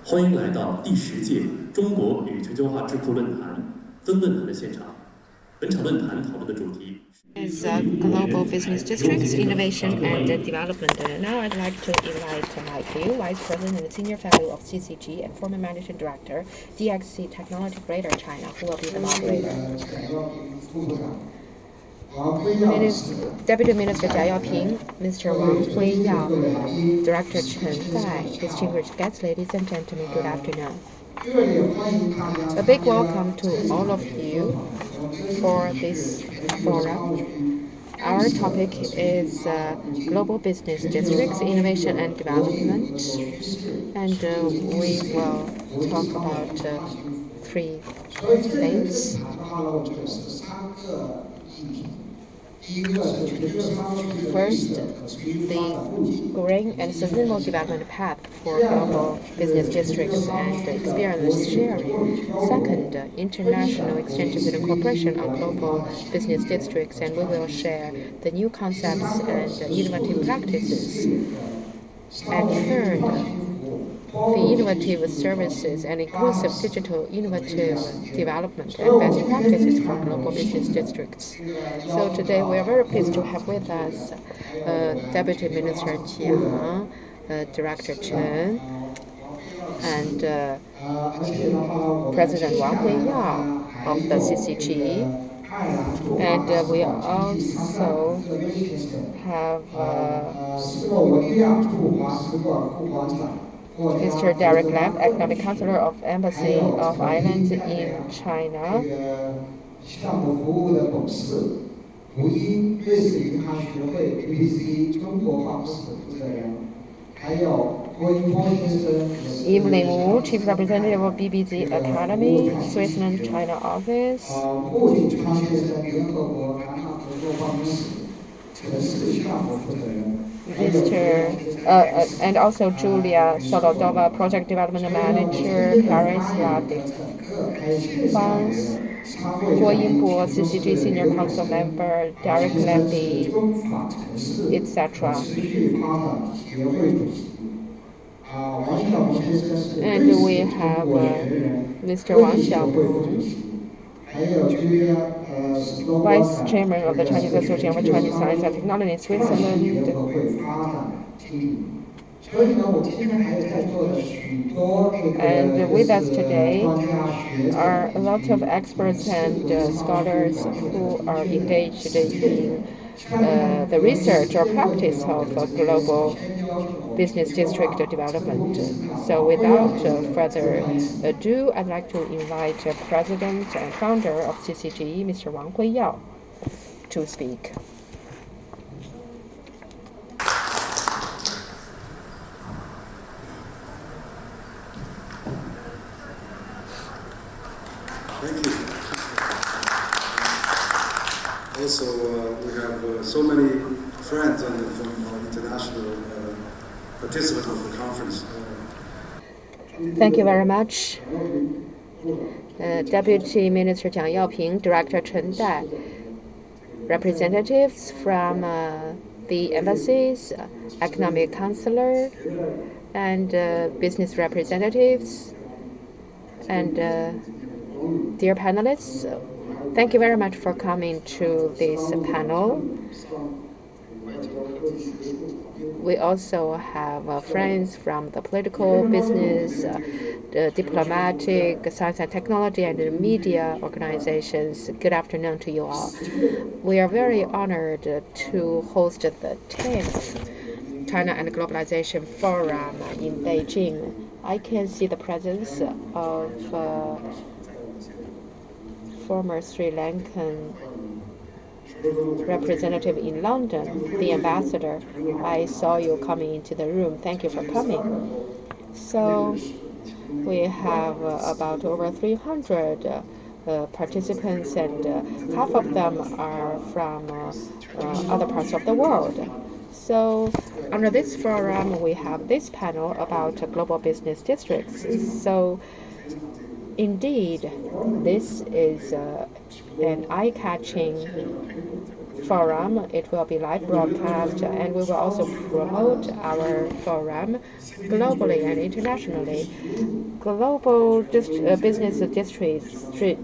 欢迎来到第10届中国与全球化智库论坛分论坛的现场。本场论坛讨论的主题is Global Business Districts, Innovation and Development. And now I'd like to invite Mike Liu, Vice President and Senior Fellow of CCG and former Managing Director, DXC Technology Greater China, who will be the moderator. Deputy Minister Yaoping, Mr. Huiyao, Director Chen Dai, distinguished guests, ladies and gentlemen, good afternoon. A big welcome to all of you for this forum. Our topic is Global Business Districts, Innovation and Development, and we will talk about 3 things. First, the green and sustainable development path for global business districts and experience sharing. Second, international exchanges and cooperation on global business districts, and we will share the new concepts and innovative practices. And third, the innovative services and inclusive digital innovative development and best practices for global business districts. So today we are very pleased to have with us Deputy Minister JIANG, Director CHEN, and President Huiyao of the CCG. And we also have Mr. Derek Lam, Economic Counselor of Embassy of Islands in China. Evelyn Wu, Chief Representative of BBC Academy, Switzerland, China office. And also Julia Solodova, Project Development Manager, Paris, France. Yinbo, CCG Senior Council Member, Derek Lambie, etc. And we have Mr. Wang Xiaomi, Vice Chairman of the Chinese Association of Chinese Science and Technology in Switzerland. And with us today are a lot of experts and scholars who are engaged in the research or practice of global business district development. So without further ado, I'd like to invite President and Founder of CCG, Mr. Huiyao, to speak. Thank you. Also, we have so many friends from international participants of the conference. Thank you very much. Deputy Minister Yaoping, Director Chen Dai, representatives from the embassies, economic counselor, and business representatives, and dear panelists, thank you very much for coming to this panel. We also have friends from the political, business, the diplomatic, science and technology, and the media organizations. Good afternoon to you all. We are very honored to host the 10th China and Globalization Forum in Beijing. I can see the presence of former Sri Lankan representative in London, the ambassador. I saw you coming into the room. Thank you for coming. So we have about over 300 participants, and half of them are from other parts of the world. So under this forum, we have this panel about global business districts. So indeed, this is an eye-catching forum. It will be live broadcast, and we will also promote our forum globally and internationally. Global business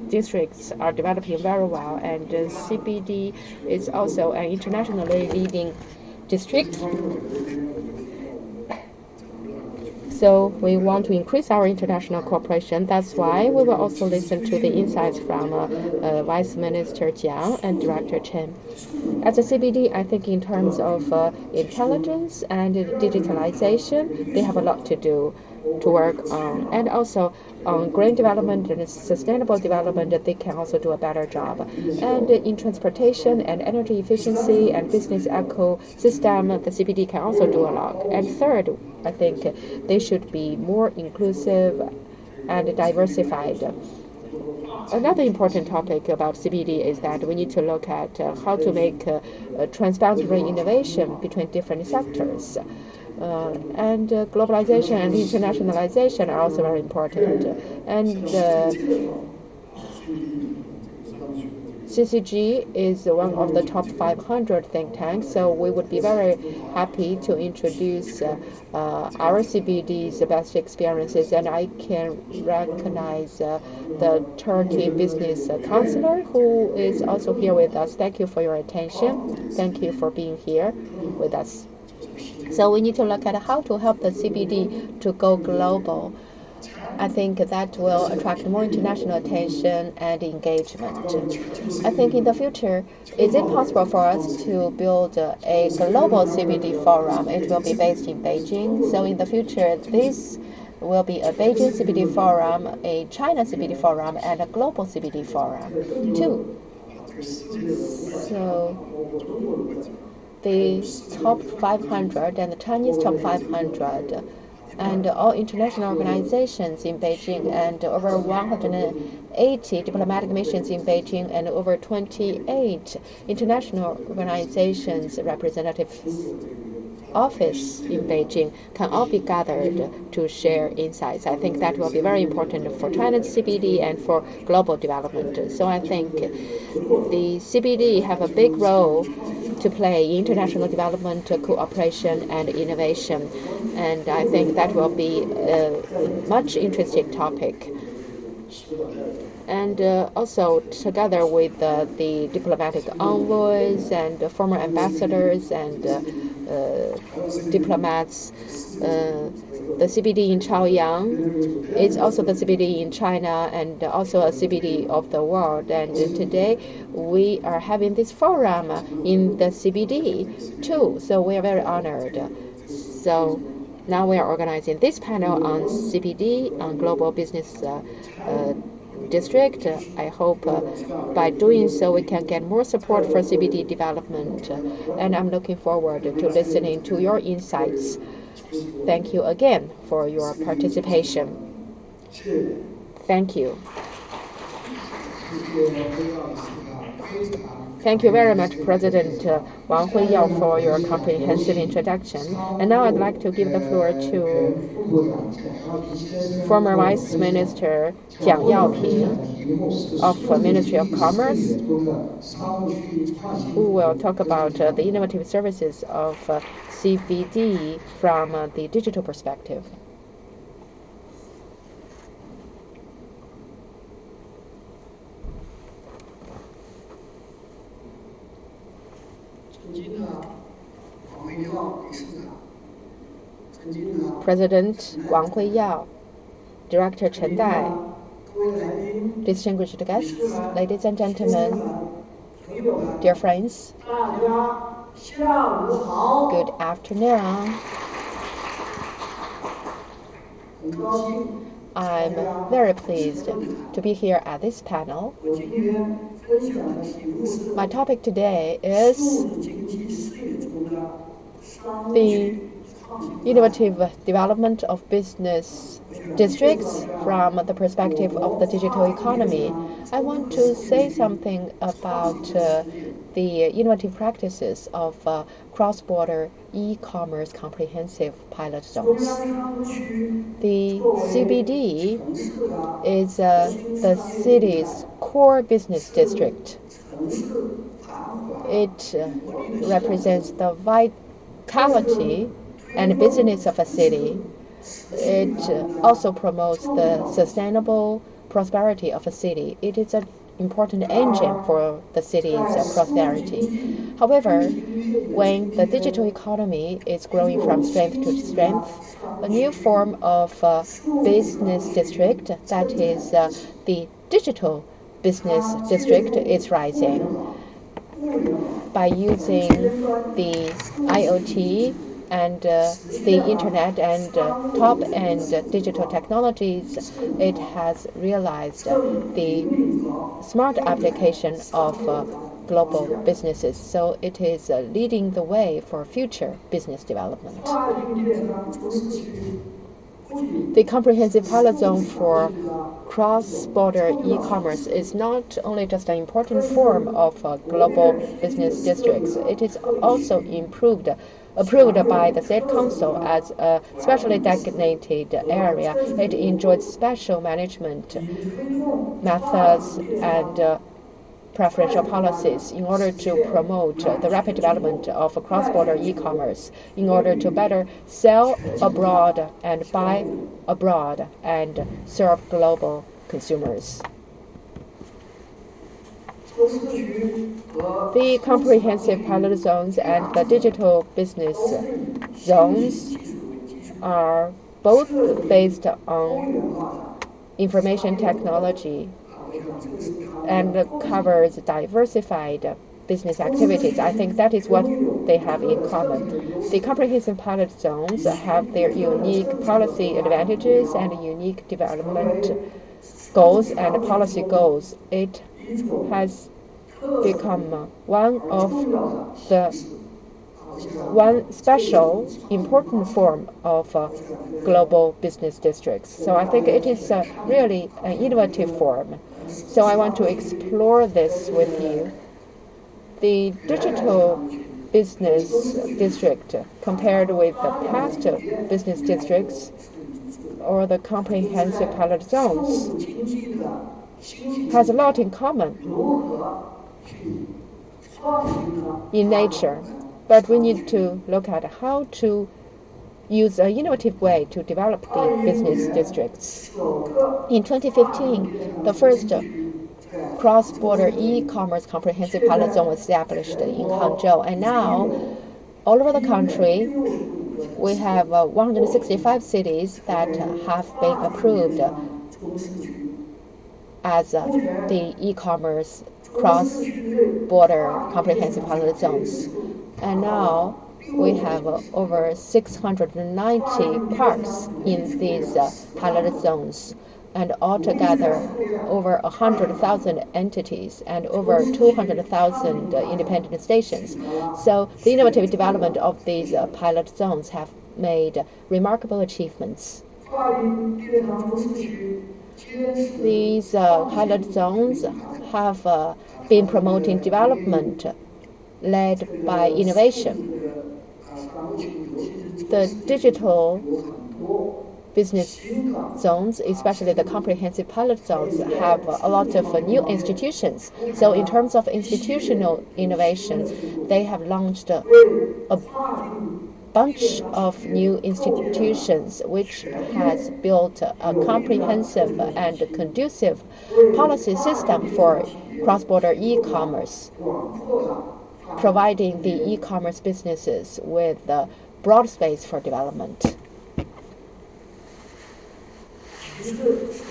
districts are developing very well, and CBD is also an internationally leading district. So we want to increase our international cooperation. That's why we will also listen to the insights from Vice Minister Jiang and Director CHEN. As a CBD, I think in terms of intelligence and digitalization, they have a lot to do to work on. And also on green development and sustainable development, they can also do a better job. And in transportation and energy efficiency and business ecosystem, the CBD can also do a lot. And third, I think they should be more inclusive and diversified. Another important topic about CBD is that we need to look at how to make transboundary innovation between different sectors. And globalization and internationalization are also very important. And CCG is one of the top 500 think tanks, so we would be very happy to introduce our CBD's best experiences. And I can recognize the Turkey Business Counselor, who is also here with us. Thank you for your attention. Thank you for being here with us. So we need to look at how to help the CBD to go global. I think that will attract more international attention and engagement. I think in the future, is it possible for us to build a global CBD forum? It will be based in Beijing. So in the future, this will be a Beijing CBD forum, a China CBD forum, and a global CBD forum too. So the top 500 and the Chinese top 500 and all international organizations in Beijing, and over 180 diplomatic missions in Beijing, and over 28 international organizations representatives office in Beijing can all be gathered to share insights. I think that will be very important for China's CBD and for global development. So I think the CBD have a big role to play in international development, cooperation, and innovation. And I think that will be a much interesting topic. And also together with the diplomatic envoys and former ambassadors and diplomats, the CBD in Chaoyang is also the CBD in China and also a CBD of the world. And today we are having this forum in the CBD too, so we are very honored. So now we are organizing this panel on CBD, on global business district. I hope by doing so we can get more support for CBD development, and I'm looking forward to listening to your insights. Thank you again for your participation. Thank you. Thank you very much, President Wang Huiyao, for your comprehensive introduction. And now I'd like to give the floor to former Vice Minister Yaoping of Ministry of Commerce, who will talk about the innovative services of CBD from the digital perspective. President Wang Huiyao, Director Chen Dai, distinguished guests, ladies and gentlemen, dear friends, good afternoon. I'm very pleased to be here at this panel. My topic today is the innovative development of business districts from the perspective of the digital economy. I want to say something about the innovative practices of cross-border e-commerce comprehensive pilot zones. The CBD is the city's core business district. It represents the vitality and business of a city. It also promotes the sustainable prosperity of a city. It is an important engine for the city's prosperity. However, when the digital economy is growing from strength to strength, a new form of business district, that is the digital business district, is rising. By using the IoT and the internet and top-end digital technologies, it has realized the smart application of global businesses. So it is leading the way for future business development. The comprehensive pilot zone for cross-border e-commerce is not only just an important form of global business districts, it is also approved by the State Council as a specially designated area. It enjoys special management methods and preferential policies in order to promote the rapid development of cross-border e-commerce, in order to better sell abroad and buy abroad and serve global consumers. The comprehensive pilot zones and the digital business zones are both based on information technology and covers diversified business activities. I think that is what they have in common. The comprehensive pilot zones have their unique policy advantages and unique development goals and policy goals. It has become one special important form of global business districts. So I think it is really an innovative form. So I want to explore this with you. The digital business district, compared with the past business districts or the comprehensive pilot zones, has a lot in common in nature. But we need to look at how to use an innovative way to develop the business districts. In 2015, the first cross-border e-commerce comprehensive pilot zone was established in Hangzhou, and now all over the country we have 165 cities that have been approved as the e-commerce cross-border comprehensive pilot zones. And now we have over 690 parks in these pilot zones, and altogether over 100,000 entities and over 200,000 independent stations. So the innovative development of these pilot zones have made remarkable achievements. These pilot zones have been promoting development led by innovation. The digital business zones, especially the comprehensive pilot zones, have a lot of new institutions. So in terms of institutional innovation, they have launched a bunch of new institutions which has built a comprehensive and conducive policy system for cross-border e-commerce, providing the e-commerce businesses with broad space for development.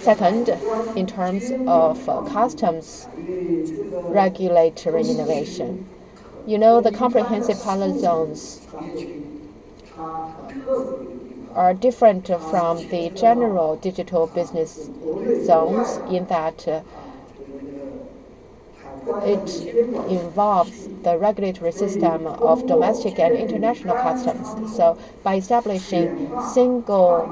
Second, in terms of customs regulatory innovation, you know, the comprehensive pilot zones are different from the general digital business zones in that it involves the regulatory system of domestic and international customs. So by establishing single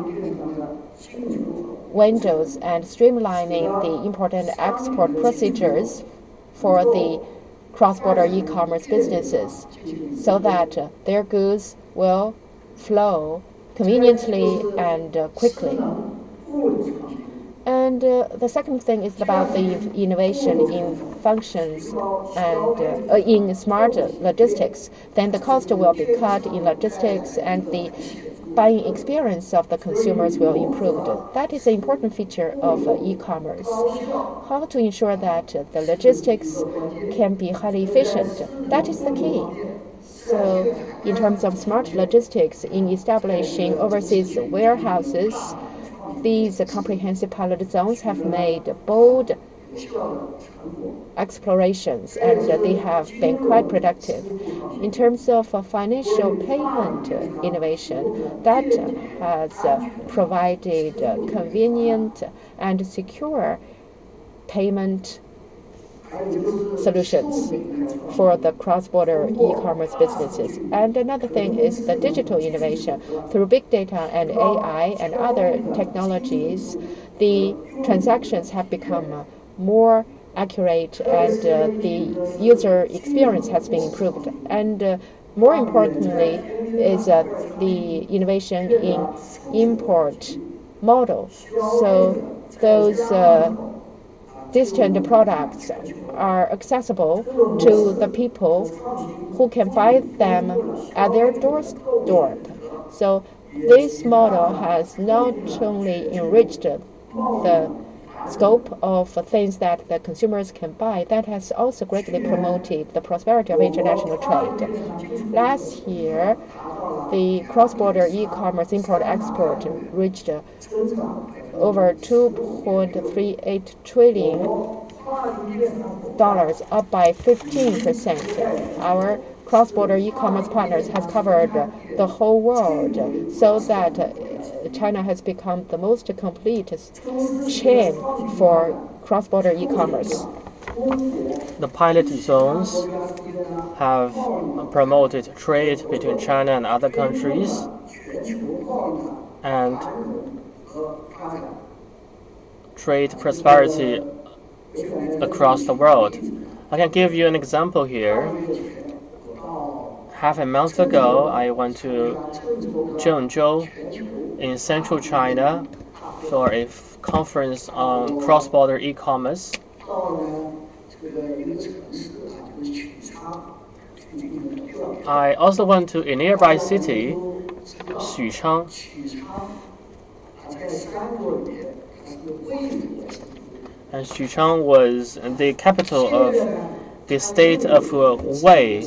windows and streamlining the import and export procedures for the cross-border e-commerce businesses, so that their goods will flow conveniently and quickly. And And the second thing is about the innovation in functions and in smart logistics. Then the cost will be cut in logistics, and the buying experience of the consumers will improve. That is an important feature of e-commerce. How to ensure that the logistics can be highly efficient, that is the key. So in terms of smart logistics, in establishing overseas warehouses, these comprehensive pilot zones have made bold explorations, and they have been quite productive. In terms of financial payment innovation, that has provided convenient and secure payment solutions for the cross-border e-commerce businesses. And another thing is the digital innovation. Through big data and AI and other technologies, the transactions have become more accurate, and the user experience has been improved. And more importantly is the innovation in import model. So those distant products are accessible to the people who can buy them at their doorstep. So this model has not only enriched the scope of things that the consumers can buy, that has also greatly promoted the prosperity of international trade. Last year, the cross-border e-commerce import-export reached over $2.38 trillion, up by 15%. Our cross-border e-commerce partners has covered the whole world, so that China has become the most complete chain for cross-border e-commerce. The pilot zones have promoted trade between China and other countries, and trade prosperity across the world. I can give you an example here. Half a month ago, I went to Zhengzhou in central China for a conference on cross-border e-commerce. I also went to a nearby city, Xuchang. And Xuchang was the capital of the state of Wei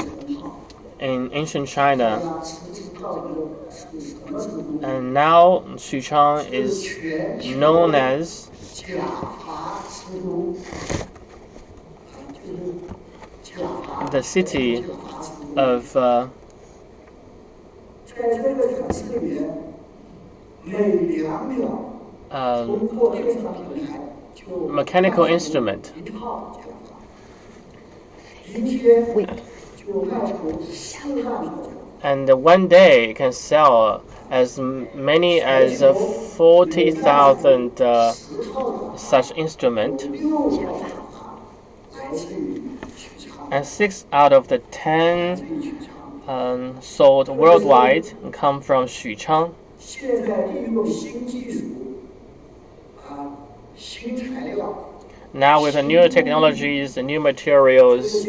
in ancient China. And now Xuchang is known as the city of mechanical instrument. And one day it can sell as many as 40,000 such instruments. And 6 out of the 10 sold worldwide come from Xuchang. Now with the new technologies and new materials,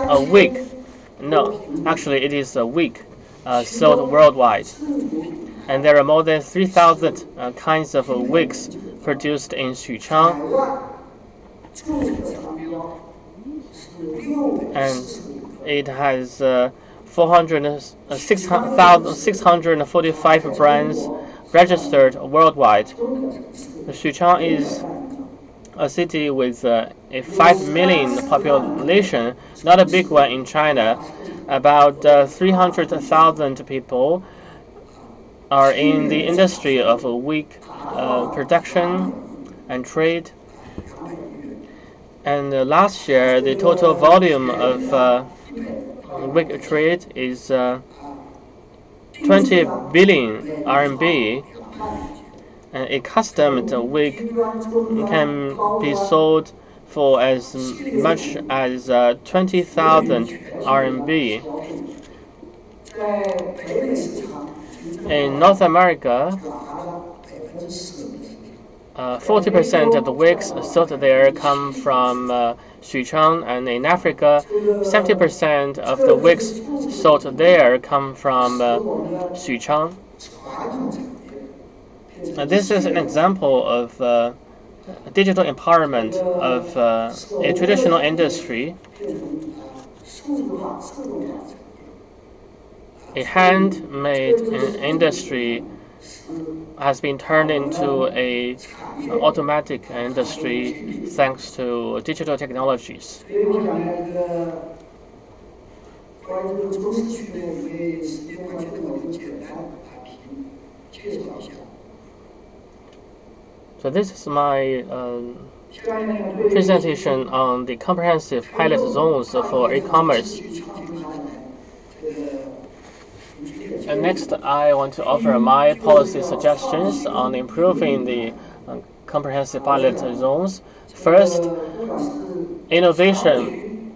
a week sold worldwide. And there are more than 3,000 kinds of wigs produced in Xuchang. And it has 645 brands registered worldwide. Xuchang is a city with a 5 million population, not a big one in China. About 300,000 people are in the industry of wig production and trade. And last year, the total volume of wig trade is 20 billion RMB. And a custom wig can be sold for as much as 20,000 RMB. In North America, 40% of the wigs sold there come from Xuchang, and in Africa, 70% of the wigs sold there come from Xuchang. This is an example of digital empowerment of a traditional industry. A handmade industry has been turned into an automatic industry thanks to digital technologies. So this is my presentation on the comprehensive pilot zones for e-commerce. And next, I want to offer my policy suggestions on improving the comprehensive pilot zones. First, innovation.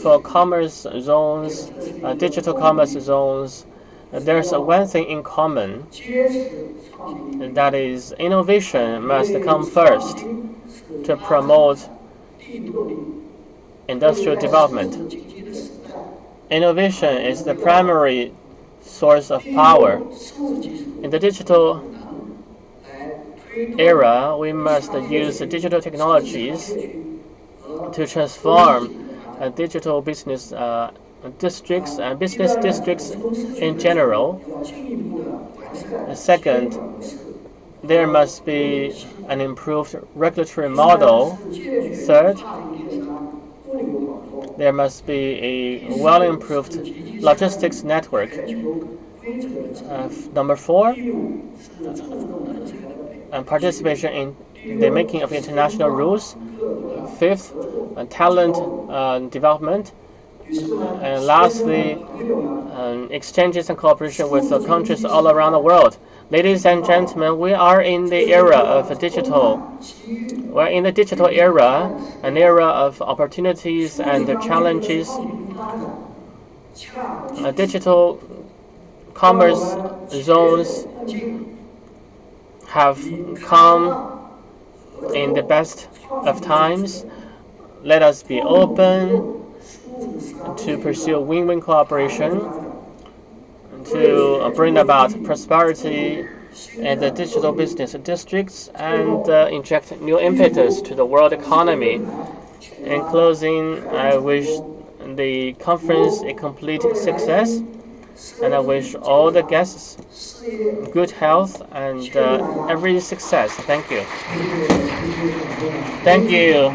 For commerce zones, digital commerce zones, there's one thing in common, and that is innovation must come first to promote industrial development. Innovation is the primary source of power. In the digital era, we must use digital technologies to transform digital business districts and business districts in general. Second, there must be an improved regulatory model. Third, there must be a well-improved logistics network. Number 4, participation in the making of international rules. 5th, talent development. And lastly, exchanges and cooperation with countries all around the world. Ladies and gentlemen, we are in the era of digital. We're in the digital era, an era of opportunities and challenges. Digital commerce zones have come in the best of times. Let us be open to pursue win-win cooperation, to bring about prosperity in the digital business districts, and inject new impetus to the world economy. In closing, I wish the conference a complete success, and I wish all the guests good health and every success. Thank you. Thank you,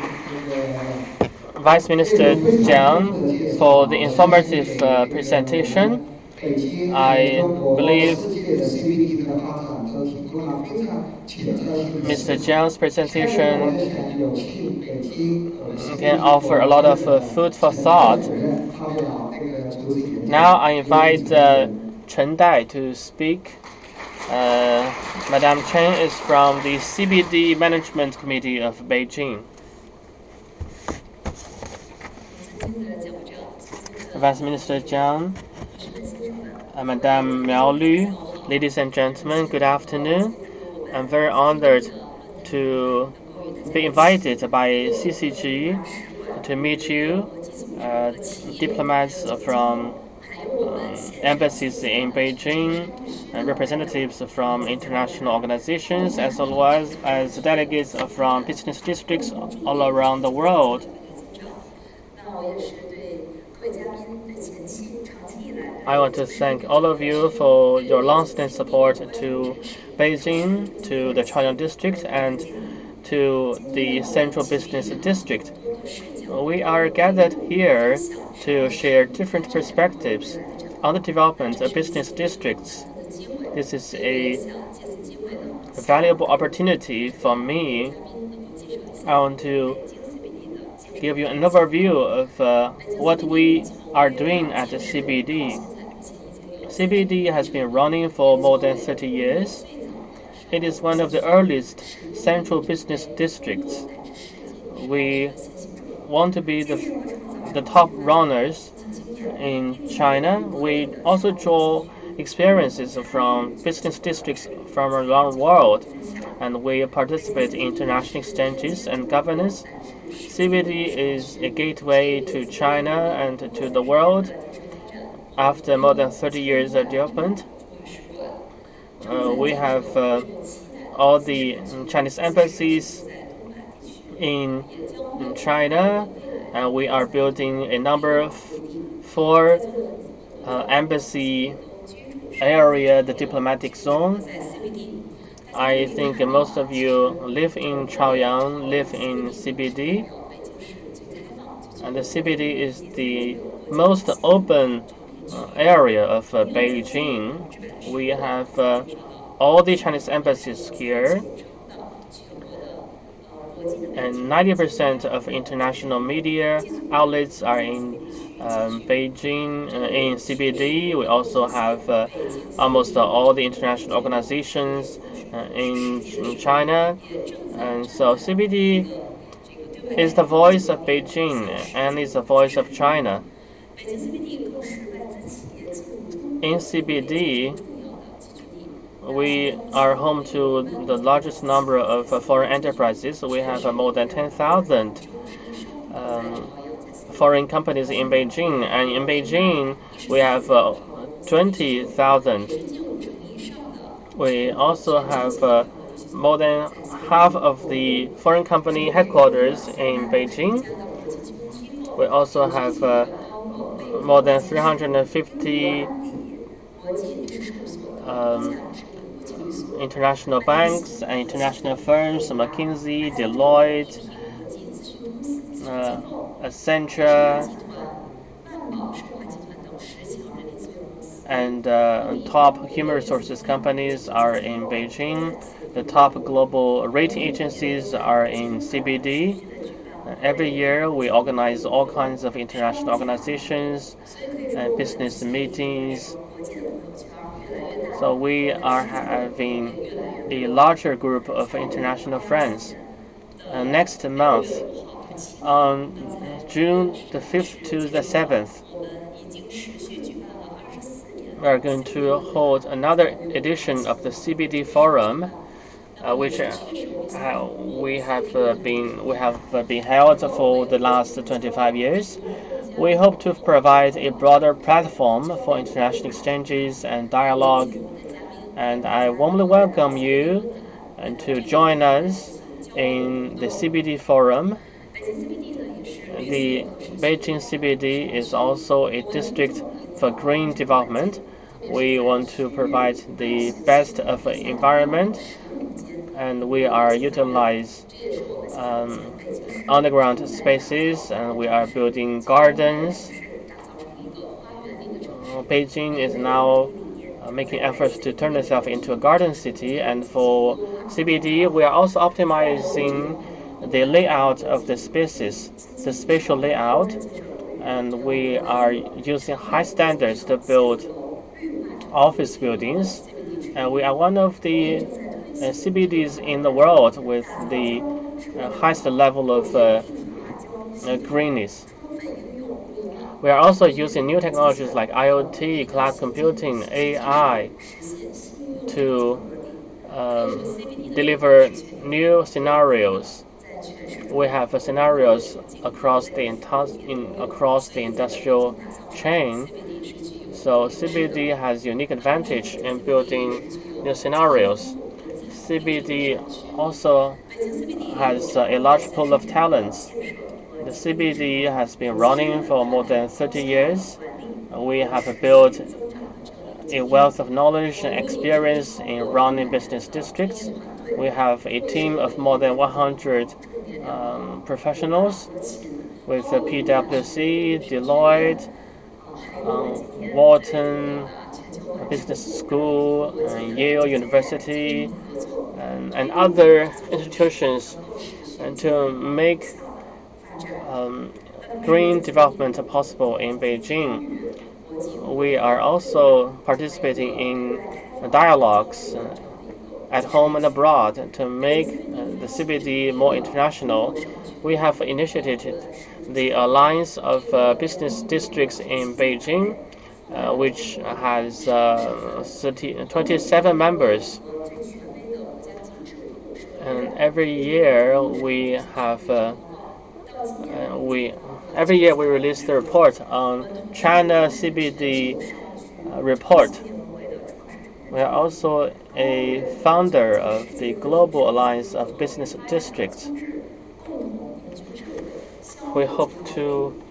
Vice Minister Jiang, for the informative presentation. I believe Mr. Jiang's presentation can offer a lot of food for thought. Now I invite Chen Dai to speak. Madame Chen is from the CBD Management Committee of Beijing. Vice Minister Jiang, Madame Miao Lu, ladies and gentlemen, good afternoon. I'm very honored to be invited by CCG to meet you, diplomats from embassies in Beijing, and representatives from international organizations, as well as delegates from business districts all around the world. I want to thank all of you for your long-standing support to Beijing, to the Chaoyang district, and to the Central Business District. We are gathered here to share different perspectives on the development of business districts. This is a valuable opportunity for me. I want to give you an overview of what we are doing at the CBD. CBD has been running for more than 30 years. It is one of the earliest central business districts. We want to be the top runners in China. We also draw experiences from business districts from around the world, and we participate in international exchanges and governance. CBD is a gateway to China and to the world. After more than 30 years of development, we have all the Chinese embassies in China, and we are building a number of 4 embassy area, the diplomatic zone. I think most of you live in Chaoyang, live in CBD, and the CBD is the most open area of Beijing. We have all the Chinese embassies here, and 90% of international media outlets are in Beijing, in CBD. We also have almost all the international organizations in China, and so CBD is the voice of Beijing and is the voice of China. In CBD, we are home to the largest number of foreign enterprises. We have more than 10,000 foreign companies in Beijing, and in Beijing we have 20,000. We also have more than half of the foreign company headquarters in Beijing. We also have more than 350 international banks and international firms, McKinsey, Deloitte, Accenture, and top human resources companies are in Beijing. The top global rating agencies are in CBD. Every year we organize all kinds of international organizations and business meetings. So we are having a larger group of international friends. Next month, on June the 5th to the 7th, we are going to hold another edition of the CBD Forum, which we have been held for the last 25 years. We hope to provide a broader platform for international exchanges and dialogue, and I warmly welcome you to join us in the CBD Forum. The Beijing CBD is also a district for green development. We want to provide the best of environment, and we are utilize underground spaces, and we are building gardens. Beijing is now making efforts to turn itself into a garden city, and for CBD, we are also optimizing the layout of the spaces, the spatial layout, and we are using high standards to build office buildings, and we are one of the CBDs in the world with the highest level of greenness. We are also using new technologies like IoT, cloud computing, AI to deliver new scenarios. We have scenarios across the industrial chain. So CBD has unique advantage in building new scenarios. CBD also has a large pool of talents. The CBD has been running for more than 30 years. We have built a wealth of knowledge and experience in running business districts. We have a team of more than 100 professionals with PwC, Deloitte, Wharton Business School, and Yale University, and other institutions, and to make green development possible in Beijing. We are also participating in dialogues at home and abroad to make the CBD more international. We have initiated the Alliance of Business Districts in Beijing which has 27 members. And every year we have every year we release the report on China CBD report. We are also a founder of the Global Alliance of Business Districts. We hope to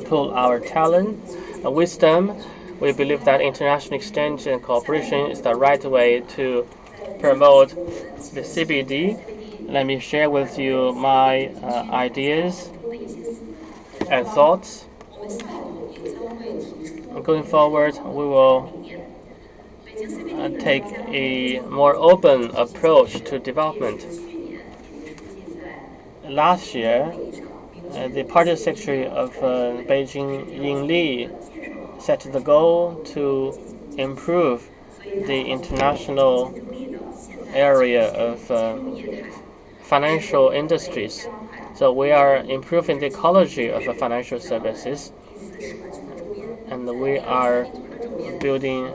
pool our talent and wisdom. We believe that international exchange and cooperation is the right way to promote the CBD. Let me share with you my ideas and thoughts. Going forward, we will take a more open approach to development. Last year, the Party Secretary of Beijing, Ying set the goal to improve the international area of financial industries. So we are improving the ecology of the financial services, and we are building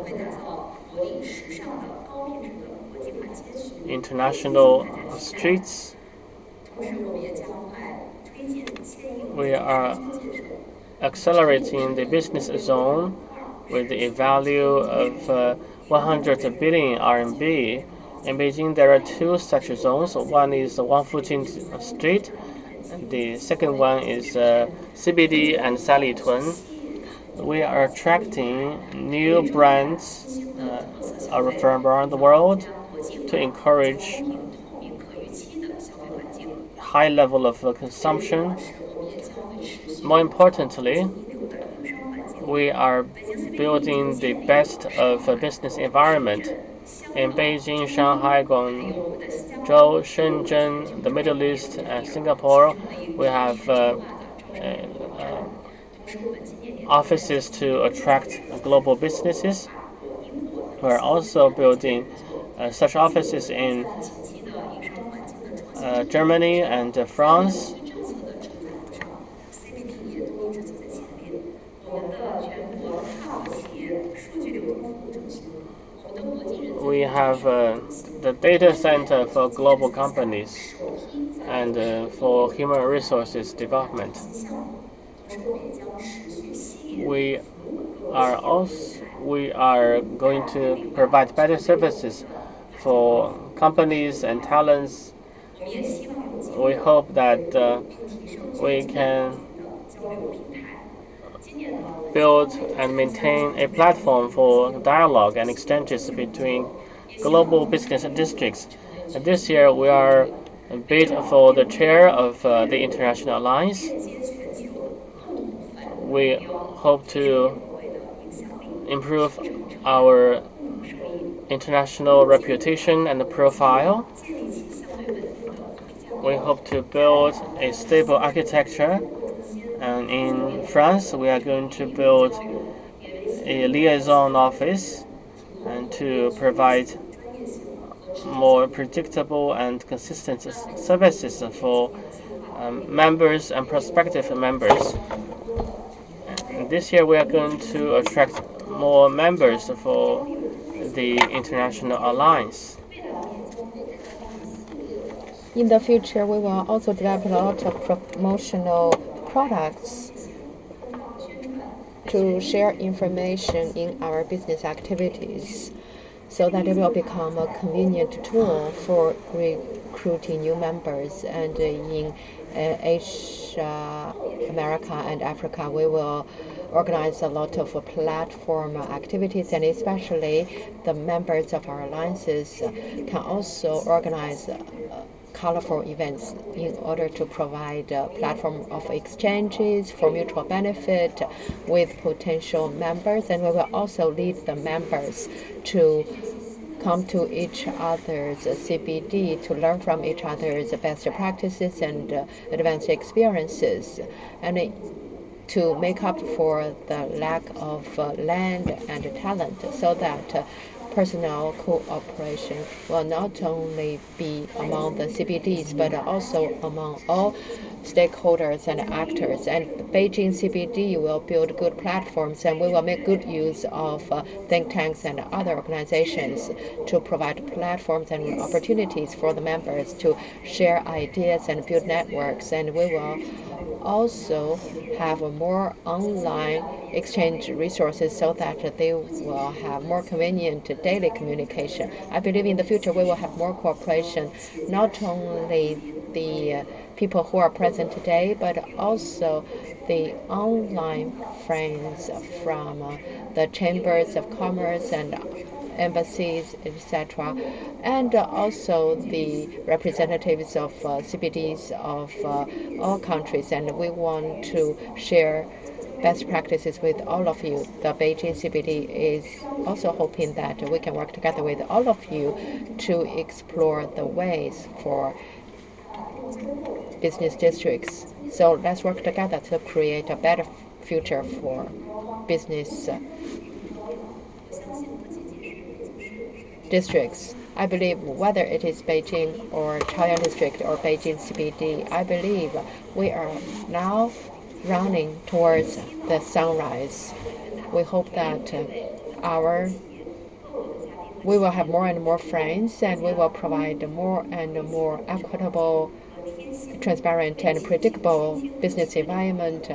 international streets. We are accelerating the business zone with a value of 100 billion RMB. In Beijing, there are two such zones. One is Wangfujing Street. The second one is CBD and Sanlitun. We are attracting new brands from around the world to encourage high level of consumption. More importantly, we are building the best of a business environment. In Beijing, Shanghai, Guangzhou, Shenzhen, the Middle East, and Singapore, we have offices to attract global businesses. We're also building such offices in Germany and France. We have the data center for global companies and for human resources development. We are going to provide better services for companies and talents. We hope that we can build and maintain a platform for dialogue and exchanges between global business districts. And this year we are bid for the chair of the International Alliance. We hope to improve our international reputation and profile. We hope to build a stable architecture. And in France, we are going to build a liaison office and to provide more predictable and consistent services for members and prospective members. And this year, we are going to attract more members for the International Alliance. In the future, we will also develop a lot of promotional products to share information in our business activities so that it will become a convenient tool for recruiting new members. And in Asia, America, and Africa, we will organize a lot of platform activities, and especially the members of our alliances can also organize colorful events in order to provide a platform of exchanges for mutual benefit with potential members. And we will also lead the members to come to each other's CBD to learn from each other's best practices and advanced experiences, and to make up for the lack of land and talent, so that personnel cooperation will not only be among the CBDs, but also among all stakeholders and actors. And Beijing CBD will build good platforms, and we will make good use of think tanks and other organizations to provide platforms and opportunities for the members to share ideas and build networks. And we will also have more online exchange resources so that they will have more convenient daily communication. I believe in the future we will have more cooperation, not only the people who are present today, but also the online friends from the chambers of commerce and embassies, etc., and also the representatives of CBDs of all countries. And we want to share best practices with all of you. The Beijing CBD is also hoping that we can work together with all of you to explore the ways for business districts. So let's work together to create a better future for business districts. I believe whether it is Beijing or Chaoyang District or Beijing CBD, I believe we are now running towards the sunrise. We hope that we will have more and more friends, and we will provide more and more equitable, transparent, and predictable business environment,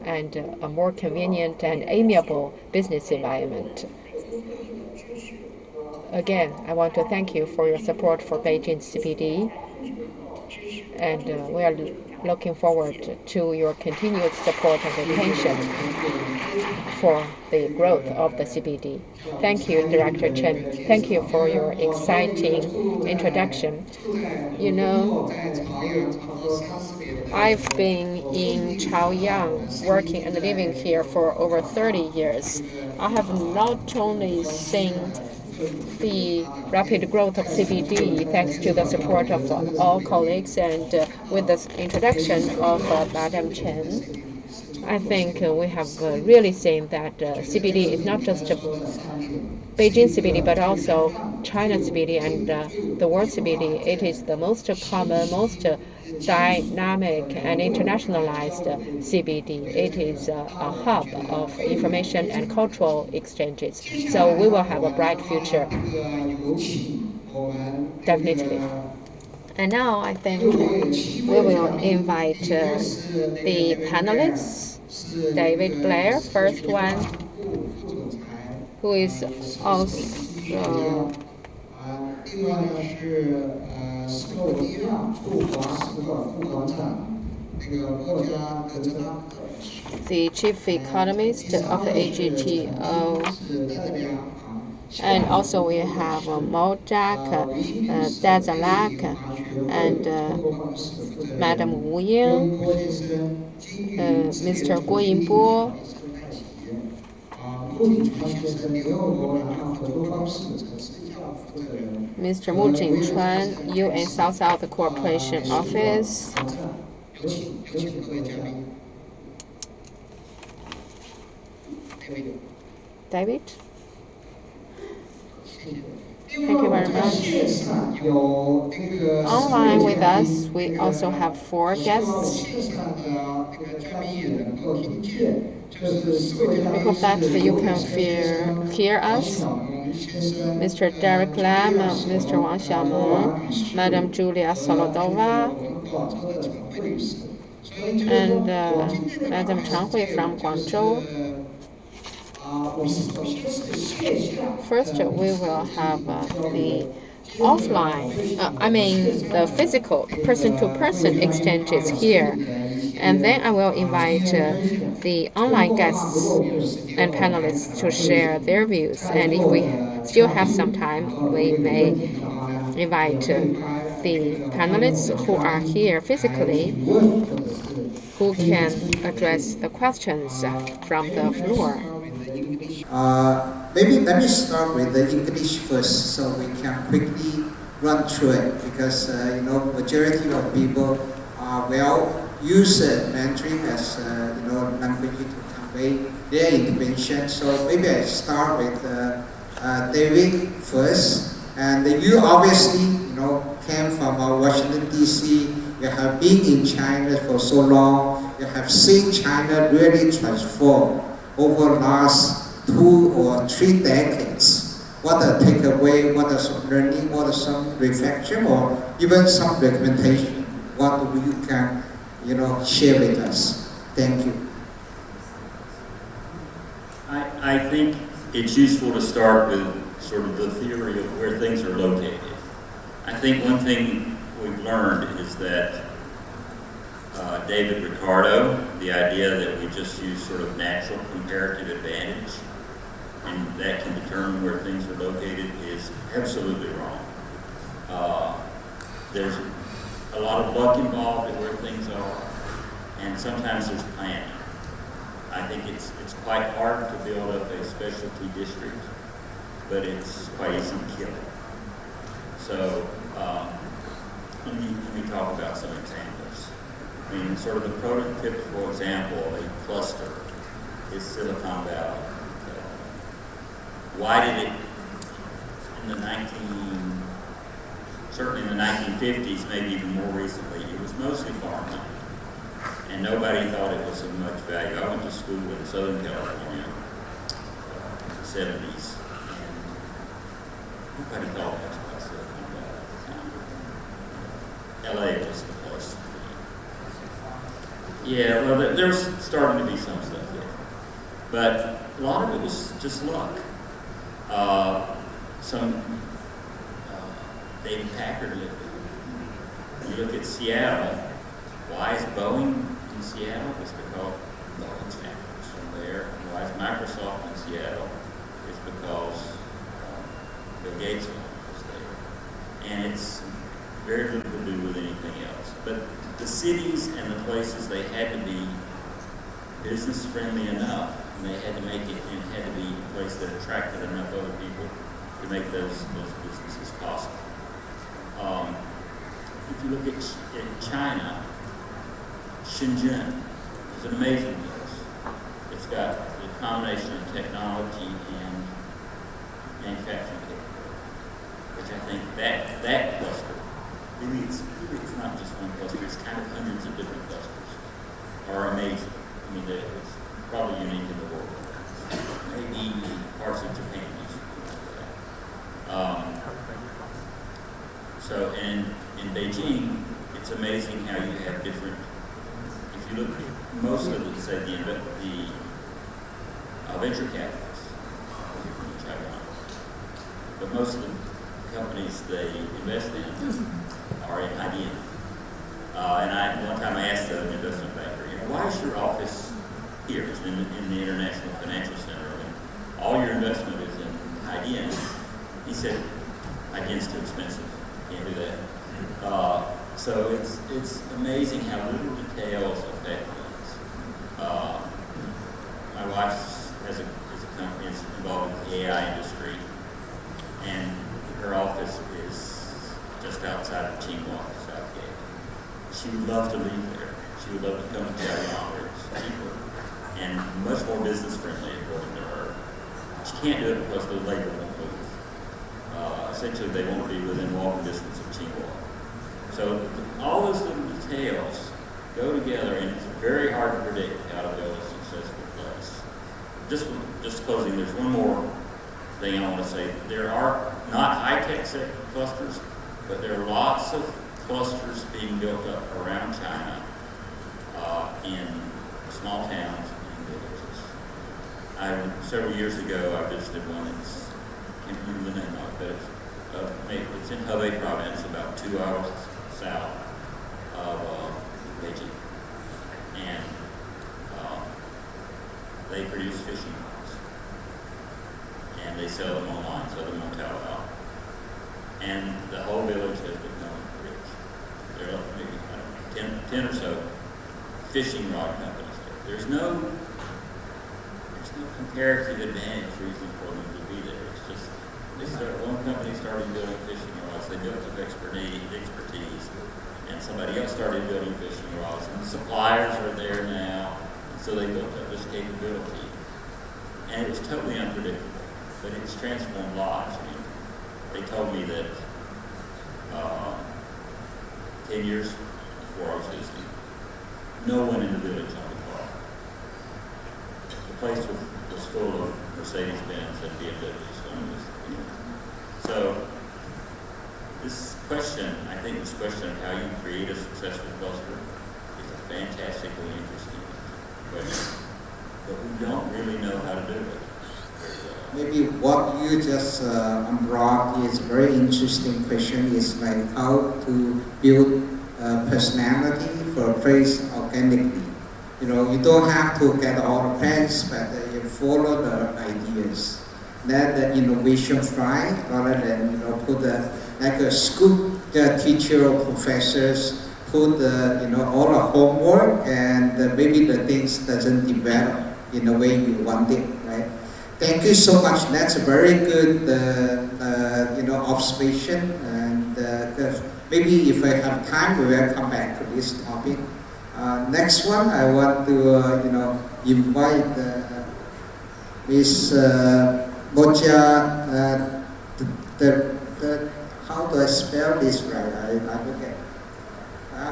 and a more convenient and amiable business environment. Again, I want to thank you for your support for Beijing CBD, and we are looking forward to your continued support and attention for the growth of the CBD. Thank you, Director Chen. Thank you for your exciting introduction. You know, I've been in Chaoyang working and living here for over 30 years. I have not only seen the rapid growth of CBD thanks to the support of all colleagues, and with the introduction of Madam Chen, I think we have really seen that CBD is not just Beijing CBD, but also China CBD and the world CBD. It is the most common, most dynamic and internationalized CBD. It is a hub of information and cultural exchanges. So we will have a bright future, definitely. And now I think we will invite the panelists. David Blair, first one, who is also the chief economist of the AGTO. And also we have Mojca, Deželak, and Madam Wu, Mr. Yinbo, Mr. Mu Jingchuan, UN South-South Cooperation Office. David? Thank you very much. Online with us, we also have 4 guests. We hope that you can hear us. Mr. Derek Lam, Mr. Wang Xiaomeng, Madam Julia Solodova, and Madam Chang Hui from Guangzhou. First, we will have the the physical person-to-person exchanges here. And then I will invite the online guests and panelists to share their views. And if we still have some time, we may invite the panelists who are here physically, who can address the questions from the floor. Maybe let me start with the English first, so we can quickly run through it, because majority of people will use Mandarin as language to convey their intervention. So maybe I start with David first. And you obviously, came from Washington D.C. You have been in China for so long. You have seen China really transform over the last 2 or 3 decades. What a takeaway, what are some learning, what are some reflection, or even some recommendation, what you can, share with us. Thank you. I think it's useful to start with sort of the theory of where things are located. I think one thing we've learned is that David Ricardo, the idea that we just use sort of natural comparative advantage and that can determine where things are located is absolutely wrong. There's a lot of luck involved in where things are, and sometimes there's planning. I think it's quite hard to build up a specialty district, but it's quite easy to kill it. So let me talk about some examples. I mean, sort of the prototypical example of a cluster is Silicon Valley. Why did it, certainly in the 1950s, maybe even more recently, it was mostly farmland. And nobody thought it was of much value. I went to school in Southern California in the 70s, and nobody thought much about Silicon Valley at the time. LA was the place to be. Yeah, well, there's starting to be some stuff there. But a lot of it was just luck. David Packard lived there. You look at Seattle, why is Boeing in Seattle? It's because Boeing's factories from there. And why is Microsoft in Seattle? It's because Bill Gates was there. And it's very little to do with anything else. But the cities and the places, they had to be business friendly enough, and they had to make it, and it had to be a place that attracted enough other people to make those businesses possible. If you look at China, Shenzhen is an amazing place. It's got a combination of technology and manufacturing capability, which I think that cluster, really it's not just one cluster, it's kind of hundreds of different clusters, are amazing. I mean, it's probably unique in the world. Maybe parts of Japan used to be like that. So, and in Beijing, it's amazing how you have different, if you look at most of the, say, the venture capitalists in China, but most of the companies they invest in are in IBM. And one time I asked an investment banker, why is your office here? It's in the International Financial Center, and all your investment is in IBM. He said, IBM's too expensive. Can't do that. So it's amazing how little details affect things. My wife has a company that's involved in the AI industry, and her office is just outside of Tsinghua, Southgate. She would love to live there. She would love to come to JIANG, where it's cheaper and much more business friendly, according to her. She can't do it because the labor won't move. Essentially, they won't be within walking distance of Yinbo. So all those little details go together, and it's very hard to predict how to build a successful place. Just closing, there's one more thing I want to say. There are not high-tech clusters, but there are lots of clusters being built up around China in small towns and villages. Several years ago, I visited one I can't remember the name of it, but it's in Hebei province, about 2 hours south of Beijing. And they produce fishing rods. And they sell them online, sell them on Taobao. And the whole village has become rich. There are maybe 10 or so fishing rod companies there. There's no comparative advantage reason for them to be there. It's just one company started building fishing rods. They built up expertise, and somebody else started building fishing rods. And the suppliers are there now, and so they built up this capability. And it was totally unpredictable. but it's transformed lives. I mean, they told me that 10 years before I was visiting, no one in the village owned a car. The place was full of Mercedes-Benz and BMWs when I was visiting. So this question, I think this question of how you create a successful cluster is a fantastically interesting question, but we don't really know how to do it. Maybe what you just brought is a very interesting question. Is like how to build personality for a place organically. You know, you don't have to get all the plans, but you follow the ideas. Let the innovation fly rather than put like a school teacher or professors put all the homework and maybe the things doesn't develop in the way you want it, right? Thank you so much. That's a very good observation, and maybe if I have time, we will come back to this topic. Next one, I want to invite Miss Mojca. How do I spell this right? I forget.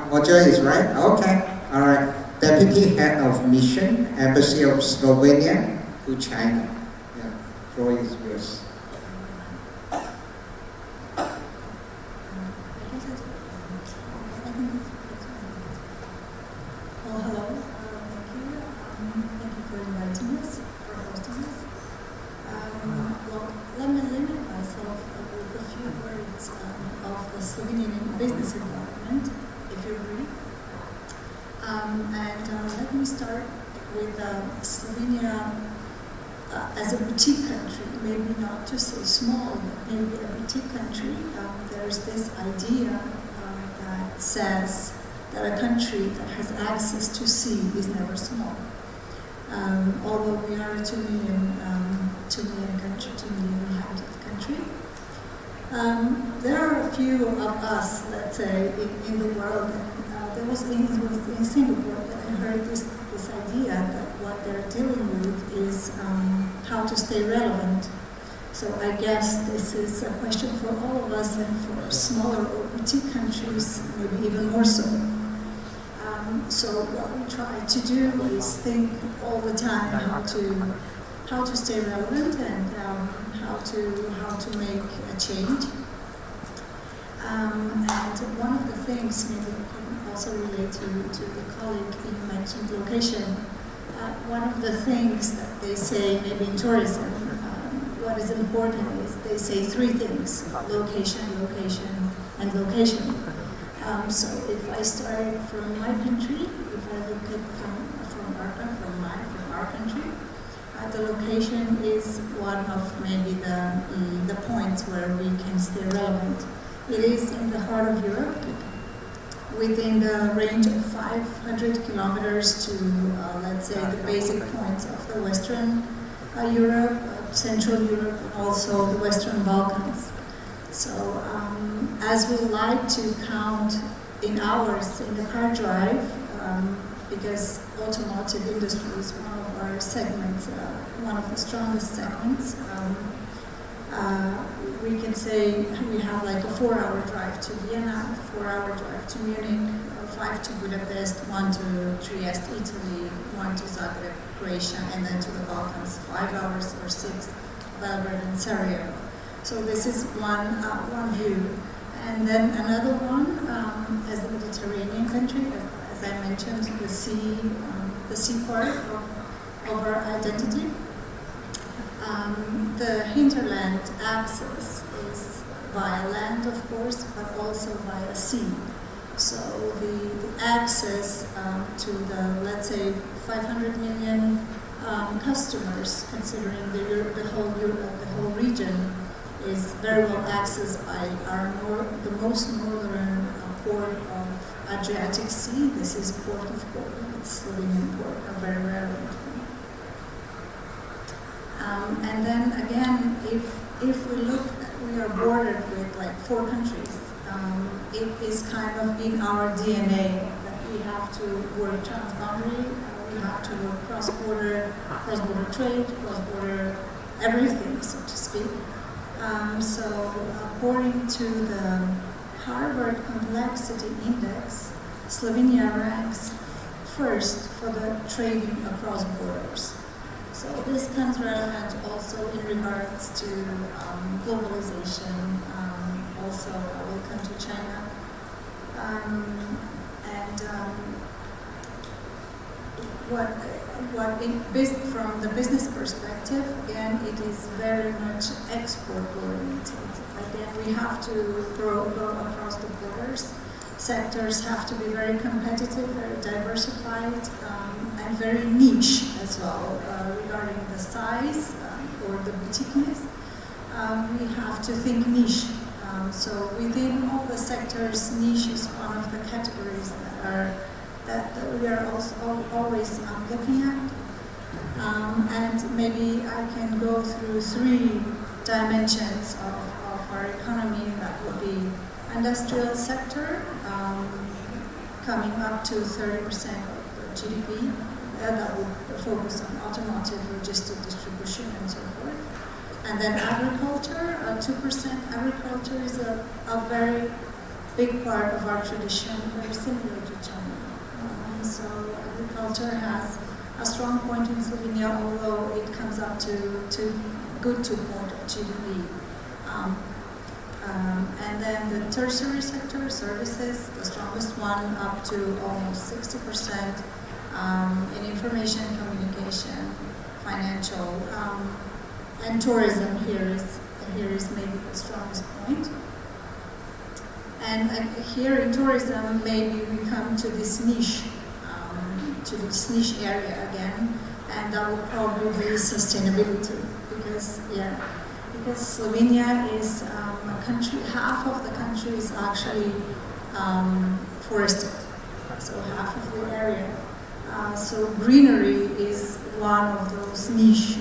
Mojca is right? Okay. All right. Deputy Head of Mission, Embassy of Slovenia to China. Yeah, floor is yours. Well, hello. Thank you for inviting us, for hosting us. Well, let me limit myself with a few words of the Slovenian business environment, if you agree. And let me start with Slovenia as a boutique country, maybe not to say small, but maybe a boutique country. There's this idea that says that a country that has access to sea is never small. Although we are a 2 million inhabited country. There are a few of us, let's say, in the world. It was in Singapore that I heard this idea that what they're dealing with is how to stay relevant. So I guess this is a question for all of us, and for smaller or boutique countries, maybe even more so. So what we try to do is think all the time how to stay relevant and how to make a change. And one of the things, maybe we can also relate to the colleague you mentioned, location. One of the things that they say, maybe in tourism, what is important is they say 3 things: location, location, and location. So if I start from my country, if I look at from our country, the location is one of maybe the points where we can stay relevant. It is in the heart of Europe, within the range of 500 kilometers to, let's say, the basic points of the Western Europe, Central Europe, and also the Western Balkans. So, as we like to count in hours in the car drive, because automotive industry is one of our segments, one of the strongest segments, we can say we have like a 4-hour drive to Vienna, 4-hour drive to Munich, 5 to Budapest, 1 to Trieste, Italy, 1 to Zagreb, Croatia, and then to the Balkans, 5 hours or 6, Belgrade and Sarajevo. So this is one view. And then another one, as a Mediterranean country, as I mentioned, the sea part of our identity. The hinterland access is via land, of course, but also via sea. So the access to the, let's say, 500 million customers, considering the whole region, is very well accessed by the most northern port of Adriatic Sea. This is Port of Porto, it's Slovenian port, a very relevant one. And then again, if we look, we are bordered with like 4 countries. It is kind of in our DNA that we have to work transboundary, we have to work cross-border trade, cross-border everything, so to speak. So according to the Harvard Complexity Index, Slovenia ranks first for the trading across borders. So this comes relevant also in regards to globalization. Also, I will come to China. From the business perspective, again, it is very much export oriented. Again, we have to go across the borders. Sectors have to be very competitive, very diversified, and very niche as well regarding the size or the boutiqueness. We have to think niche. So within all the sectors, niche is one of the categories that we are also always looking at. And maybe I can go through 3 dimensions of our economy. That would be industrial sector, coming up to 30% of the GDP. That would focus on automotive, logistic, distribution, and so forth. And then agriculture, 2%. Agriculture is a very big part of our tradition, very similar to China. So agriculture has a strong point in Slovenia, although it comes up to good 2% of GDP. And then the tertiary sector, services, the strongest one, up to almost 60%, in information, communication, financial, and tourism here is maybe the strongest point. And here in tourism, maybe we come to this niche area again, and that would probably be sustainability, because Slovenia is a country, half of the country is actually forested, so half of the area. So greenery is one of those niche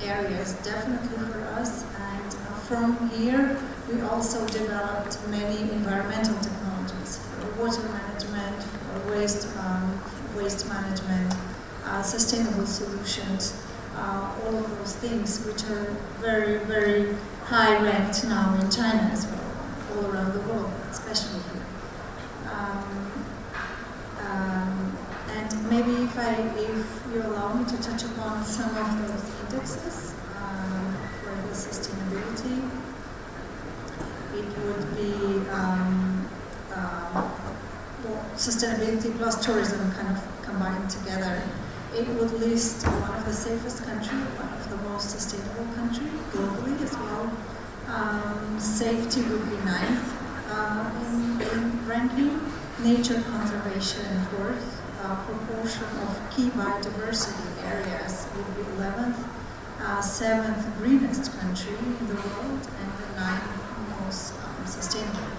areas, definitely for us. And from here, we also developed many environmental technologies for water management, for waste management, sustainable solutions, all of those things which are very, very high ranked now in China as well, all around the world, especially here. And maybe if you allow me to touch upon some of those indexes for the sustainability, it would be sustainability plus tourism kind of combined together. It would list one of the safest countries, one of the most sustainable countries globally as well. Safety would be 9th in ranking. Nature conservation 4th. Proportion of key biodiversity areas would be 11th. 7th greenest country in the world, and the 9th most sustainable.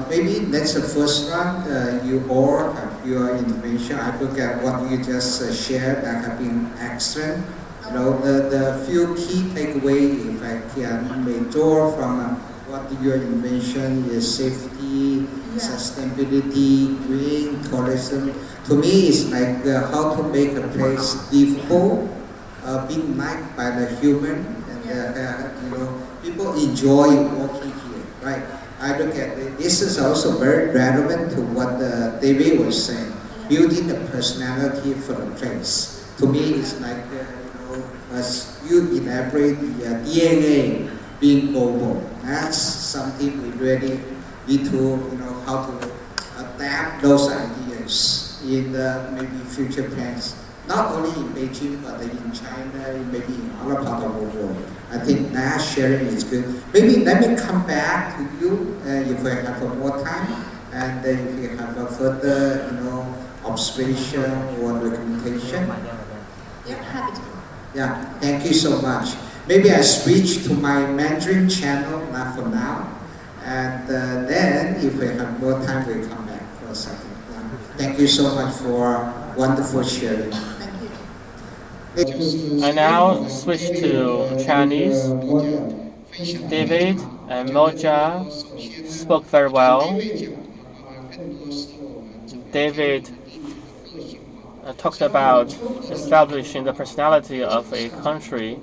Maybe that's the first round. You all have your information. I look at what you just shared that have been excellent. You know, the few key takeaway, if I can may draw from what your invention is: safety, sustainability, green, tourism. To me, it's like how to make a place livable, being liked by the human, and people enjoy walking here, right? I look at it. This is also very relevant to what David was saying, building the personality for the place. To me, it's like as you elaborate the DNA being global. That's something we really need to how to adapt those ideas in the maybe future plans, not only in Beijing but in China, maybe in other parts of the world. I think that sharing is good. Maybe let me come back to you if we have more time, and if you have a further observation or documentation. Yeah, happy to. Yeah, thank you so much. Maybe I switch to my Mandarin channel, not for now. And then, if we have more time, we'll come back for a second. Thank you so much for wonderful sharing. Thank you. I now switch to Chinese. David and Mojca spoke very well. David talked about establishing the personality of a country.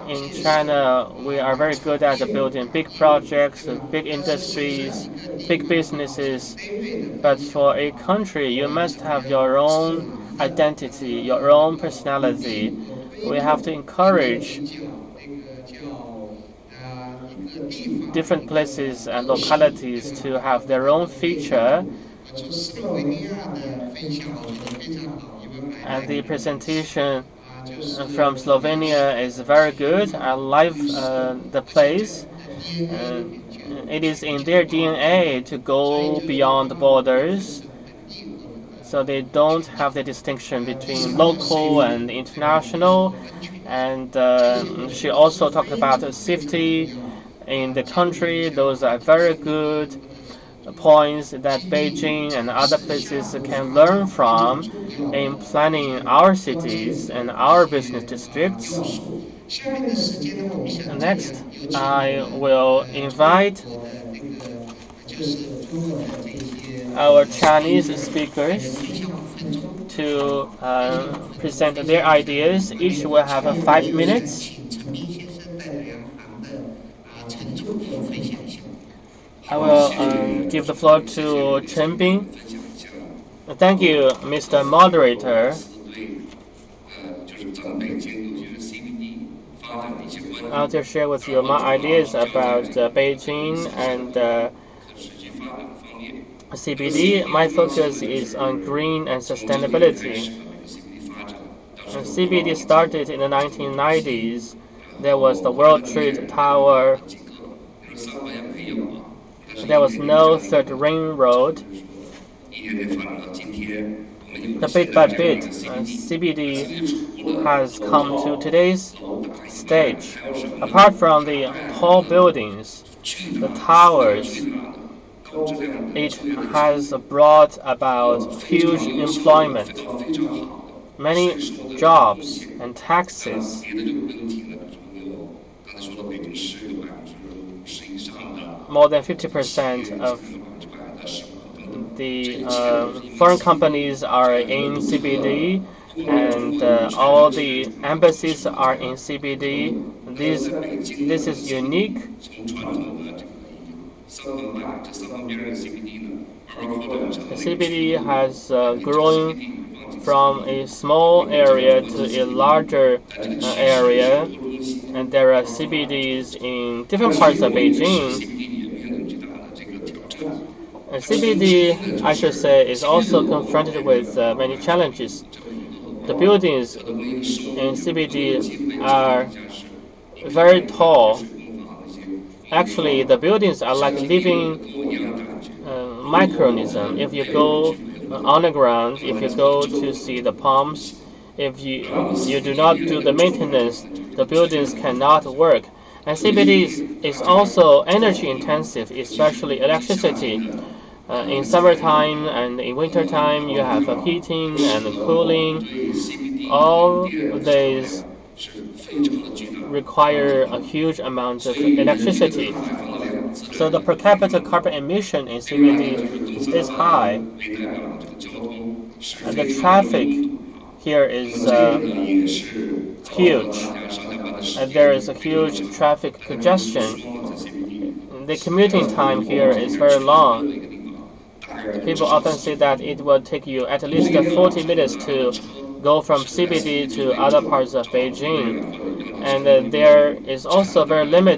In China, we are very good at building big projects, big industries, big businesses. But for a country, you must have your own identity, your own personality. We have to encourage different places and localities to have their own feature. And the presentation from Slovenia is very good. I like the place. It is in their DNA to go beyond the borders, so they don't have the distinction between local and international. And she also talked about safety in the country. Those are very good points that Beijing and other places can learn from in planning our cities and our business districts. Next, I will invite our Chinese speakers to present their ideas. Each will have 5 minutes. I will give the floor to Chen Bing. Thank you, Mr. Moderator. I'll just share with you my ideas about Beijing and CBD. My focus is on green and sustainability. CBD started in the 1990s. There was the World Trade Tower. There was no third ring road. But bit by bit, CBD has come to today's stage. Apart from the tall buildings, the towers, it has brought about huge employment, many jobs and taxes. More than 50% of the foreign companies are in CBD, and all the embassies are in CBD. This is unique. The CBD has grown from a small area to a larger area, and there are CBDs in different parts of Beijing. And CBD, I should say, is also confronted with many challenges. The buildings in CBD are very tall. Actually, the buildings are like living microorganisms. If you go on the ground, if you go to see the palms, if you do not do the maintenance, the buildings cannot work. And CBD is also energy intensive, especially electricity. In summertime and in wintertime, you have heating and cooling. All these require a huge amount of electricity. So the per capita carbon emission in CBD is high. And the traffic here is huge. And there is a huge traffic congestion. The commuting time here is very long. People often say that it will take you at least 40 minutes to go from CBD to other parts of Beijing. And there is also very little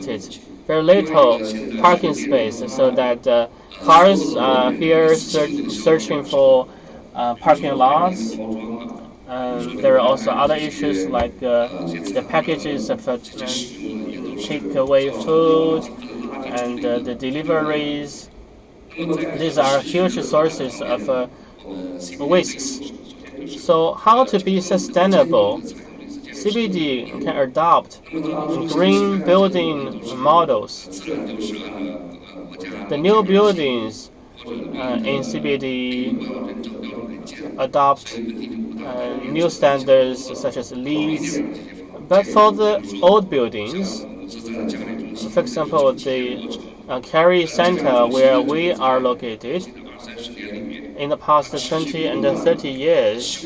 parking space, so that cars are here searching for parking lots. There are also other issues like the packages of takeaway food and the deliveries. These are huge sources of wastes. So how to be sustainable? CBD can adopt green building models. The new buildings in CBD adopt new standards such as LEEDs. But for the old buildings, for example, the Carry Center where we are located, In the past 20 and 30 years,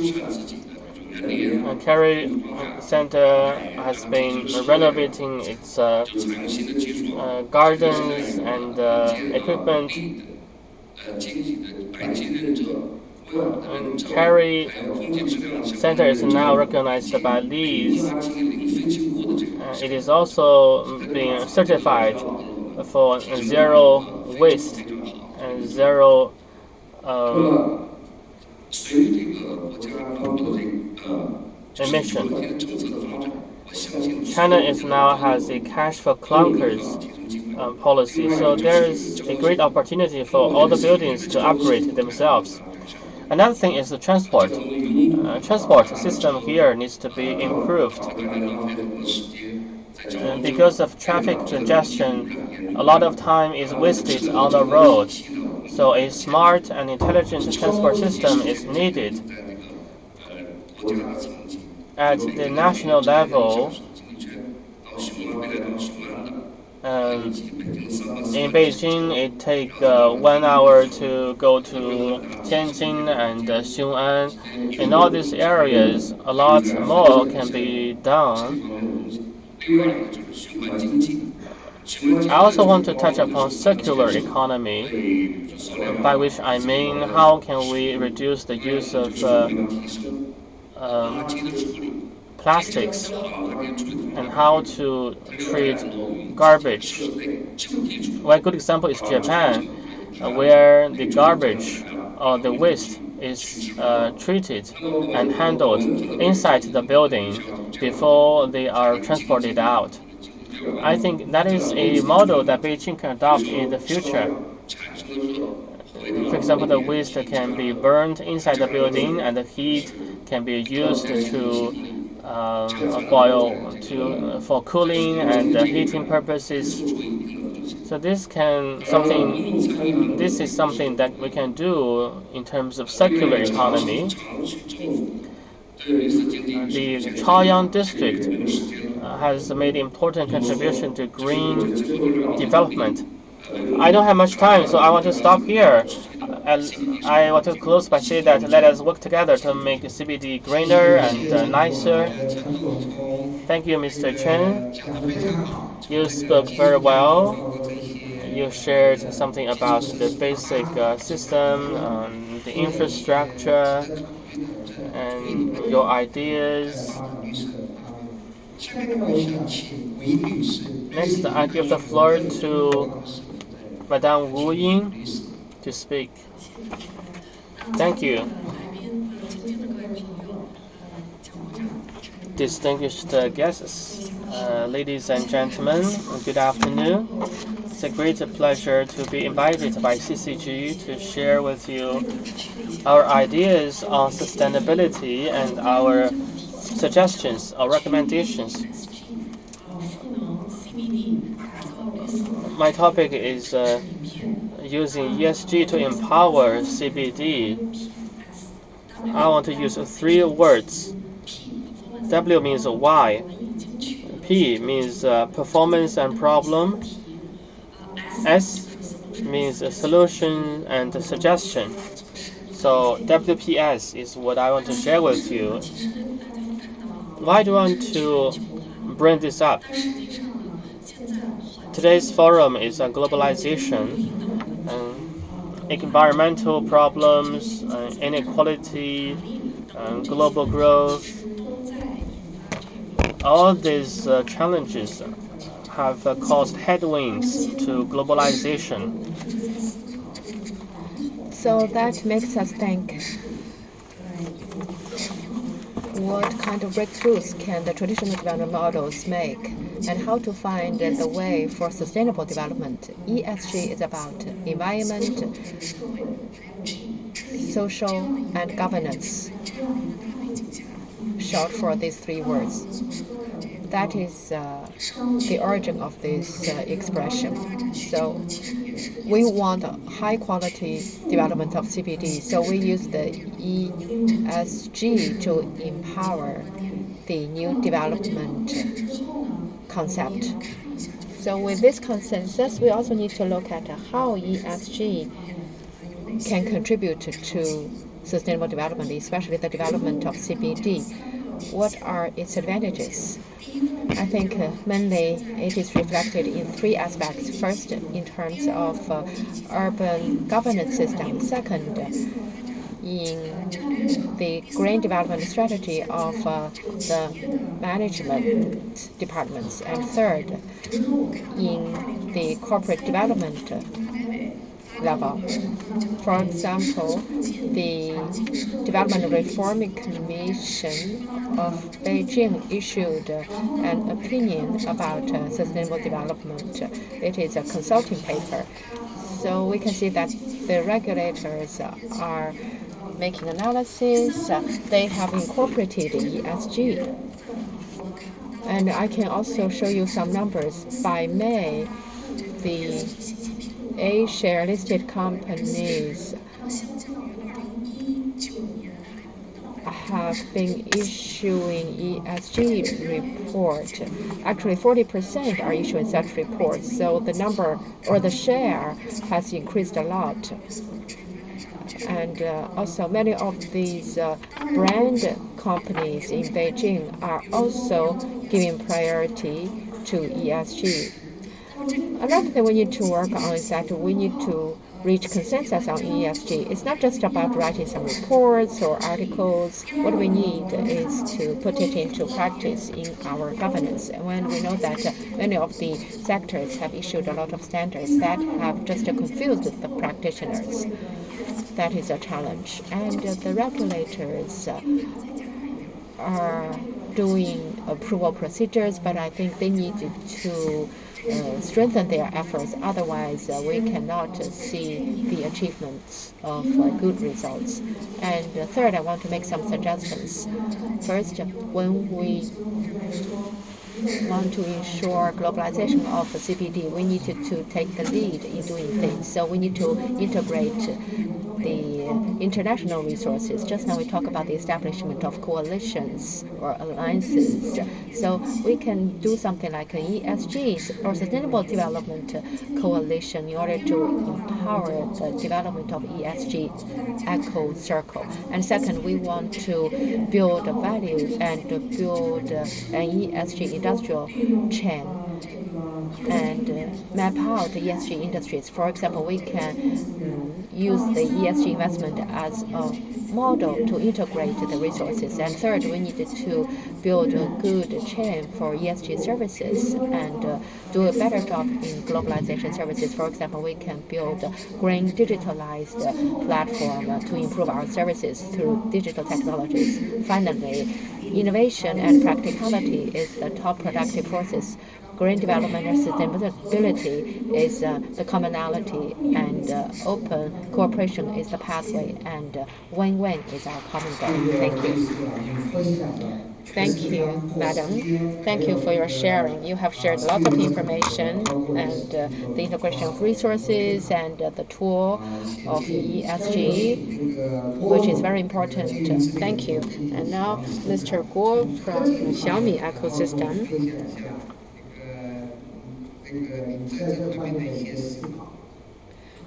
Carry Center has been renovating its gardens and equipment. And Carry Center is now recognized by LEED. It is also being certified for zero waste and zero emission. China is now has a cash for clunkers policy, so there is a great opportunity for all the buildings to upgrade themselves. Another thing is the transport. Transport system here needs to be improved. Because of traffic congestion, a lot of time is wasted on the road. So a smart and intelligent transport system is needed. At the national level, in Beijing, it takes 1 hour to go to Tianjin and Xiong'an. In all these areas, a lot more can be done. I also want to touch upon circular economy, by which I mean how can we reduce the use of plastics and how to treat garbage. One good example is Japan, where the garbage or the waste is treated and handled inside the building before they are transported out. I think that is a model that Beijing can adopt in the future. For example, the waste can be burned inside the building and the heat can be used to boil for cooling and heating purposes. So this is something that we can do in terms of circular economy. The Chaoyang district has made important contribution to green development. I don't have much time, so I want to stop here. I want to close by saying that let us work together to make CBD greener and nicer. Thank you, Mr. Chen. You spoke very well. You shared something about the basic system, the infrastructure, and your ideas. Next, I give the floor to Madame Wu Ying to speak. Thank you. Distinguished guests, ladies and gentlemen, good afternoon. It's a great pleasure to be invited by CCG to share with you our ideas on sustainability and our suggestions or recommendations. My topic is using ESG to empower CBD. I want to use 3 words. W means why. P means performance and problem. S means solution and suggestion. So WPS is what I want to share with you. Why do I want to bring this up? Today's forum is on globalization, environmental problems, inequality, global growth. All these challenges have caused headwinds to globalization. So that makes us think, what kind of breakthroughs can the traditional development models make, and how to find the way for sustainable development. ESG is about environment, social, and governance, short for these 3 words. That is the origin of this expression. So we want a high-quality development of CBD, so we use the ESG to empower the new development concept. So with this consensus, we also need to look at how ESG can contribute to sustainable development, especially the development of CBD. What are its advantages? I think mainly it is reflected in three aspects. First, in terms of urban governance system. Second, in the green development strategy of the management departments. And third, in the corporate development level. For example, the Development Reform Commission of Beijing issued an opinion about sustainable development. It is a consulting paper. So we can see that the regulators are making analysis. They have incorporated ESG. And I can also show you some numbers. By May, the A-share listed companies have been issuing ESG report. Actually, 40% are issuing such reports. So the number or the share has increased a lot. And also many of these brand companies in Beijing are also giving priority to ESG. Another thing we need to work on is that we need to reach consensus on ESG. It's not just about writing some reports or articles. What we need is to put it into practice in our governance. And when we know that many of the sectors have issued a lot of standards that have just confused the practitioners, that is a challenge. And the regulators are doing approval procedures, but I think they need to strengthen their efforts. Otherwise, we cannot see the achievements of good results. And third, I want to make some suggestions. First, when we want to ensure globalization of CBD, we need to take the lead in doing things. So we need to integrate the international resources. Just now we talk about the establishment of coalitions or alliances. So we can do something like an ESG or Sustainable Development Coalition in order to empower the development of ESG eco circle. And second, we want to build value and build an ESG industrial chain and map out ESG industries. For example, we can use the ESG investment as a model to integrate the resources. And third, we need to build a good chain for ESG services and do a better job in globalization services. For example, we can build a green digitalized platform to improve our services through digital technologies. Finally, innovation and practicality is the top productive forces. Green development and sustainability is the commonality, and open cooperation is the pathway, and win-win is our common goal. Thank you. Thank you, madam. Thank you for your sharing. You have shared lots of information and the integration of resources and the tool of ESG, which is very important. Thank you. And now, Mr. Guo from Xiaomi ecosystem.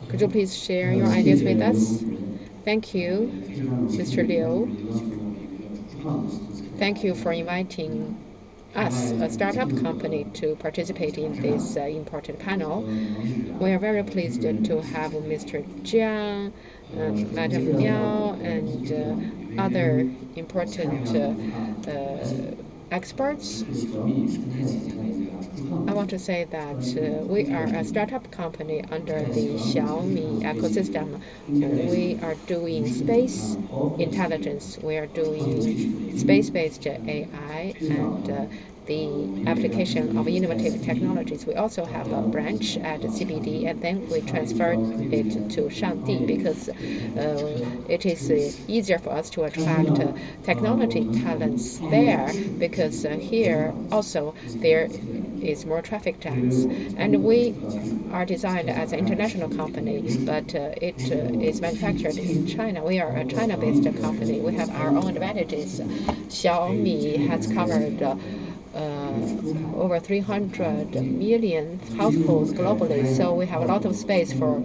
Could you please share your ideas with us? Thank you, Mr. Liu. Thank you for inviting us, a startup company, to participate in this important panel. We are very pleased to have Mr. Jiang, Madam Miao, and other important experts. I want to say that we are a startup company under the Xiaomi ecosystem. We are doing space intelligence. We are doing space-based AI and the application of innovative technologies. We also have a branch at CBD, and then we transferred it to Shangdi because it is easier for us to attract technology talents there, because here also there is more traffic jams. And we are designed as an international company, but it is manufactured in China. We are a China-based company. We have our own advantages. Xiaomi has covered over 300 million households globally, so we have a lot of space for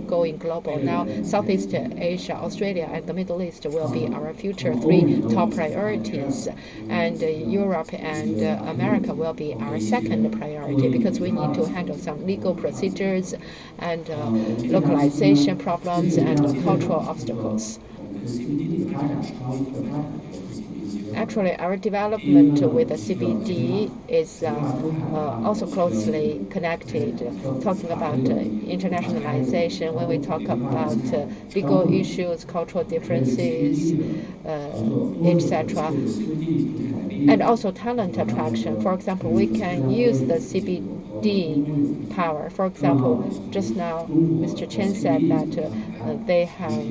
going global. Now, Southeast Asia, Australia, and the Middle East will be our future 3 top priorities, and Europe and America will be our second priority, because we need to handle some legal procedures and localization problems and cultural obstacles. Actually, our development with the CBD is also closely connected. Talking about internationalization, when we talk about legal issues, cultural differences, etc., and also talent attraction. For example, we can use the CBD power. For example, just now, Mr. Chen said that they have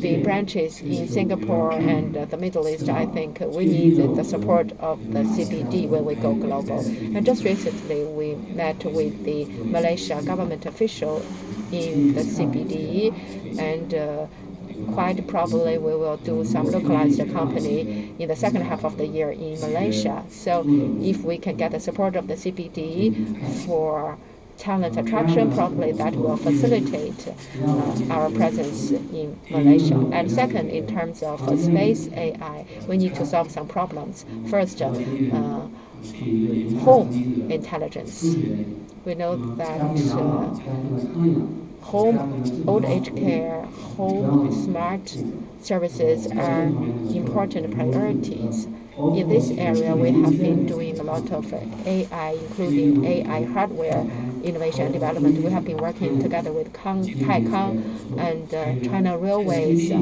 the branches in Singapore and the Middle East. I think we need the support of the CBD when we go global. And just recently, we met with the Malaysia government official in the CBD, and quite probably we will do some localized company in the second half of the year in Malaysia. So if we can get the support of the CBD for talent attraction, probably that will facilitate our presence in Malaysia. And second, in terms of space AI, we need to solve some problems. First, home intelligence. We know that home old age care, home smart services are important priorities. In this area, we have been doing a lot of AI, including AI hardware innovation and development. We have been working together with Taikang and China Railways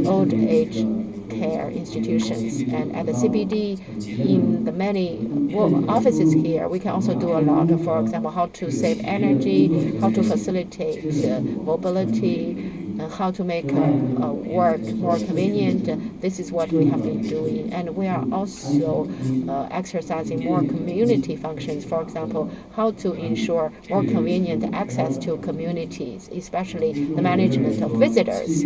old age care institutions. And at the CBD, in the many offices here, we can also do a lot. For example, how to save energy, how to facilitate mobility, how to make work more convenient. This is what we have been doing. And we are also exercising more community functions. For example, how to ensure more convenient access to communities, especially the management of visitors.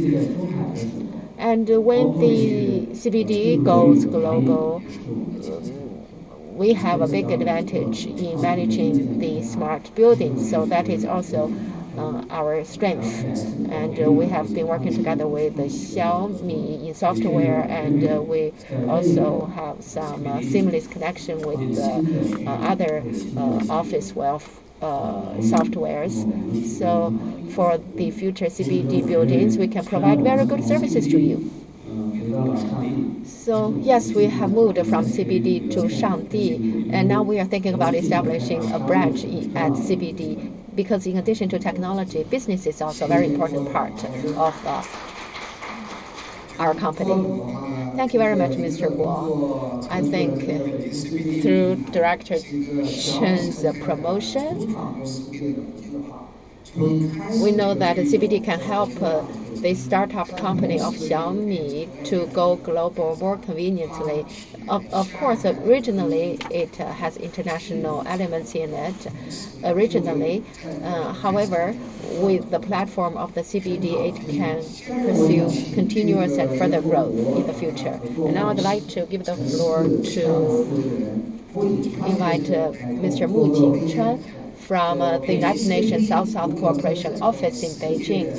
And when the CBD goes global, we have a big advantage in managing the smart buildings. So that is also our strength. And we have been working together with the Xiaomi in software, and we also have some seamless connection with the other office softwares. So for the future CBD buildings, we can provide very good services to you. So yes, we have moved from CBD to Shangdi, and now we are thinking about establishing a branch at CBD, because in addition to technology, business is also a very important part of our company. Thank you very much, Mr. Guo. I think through Director Chen's promotion, we know that CBD can help the startup company of Xiaomi to go global more conveniently. Of course, originally it has international elements in it. However, with the platform of the CBD, it can pursue continuous and further growth in the future. And now I'd like to give the floor to invite Mr. Mu Jingchen from the United Nations South-South Cooperation Office in Beijing.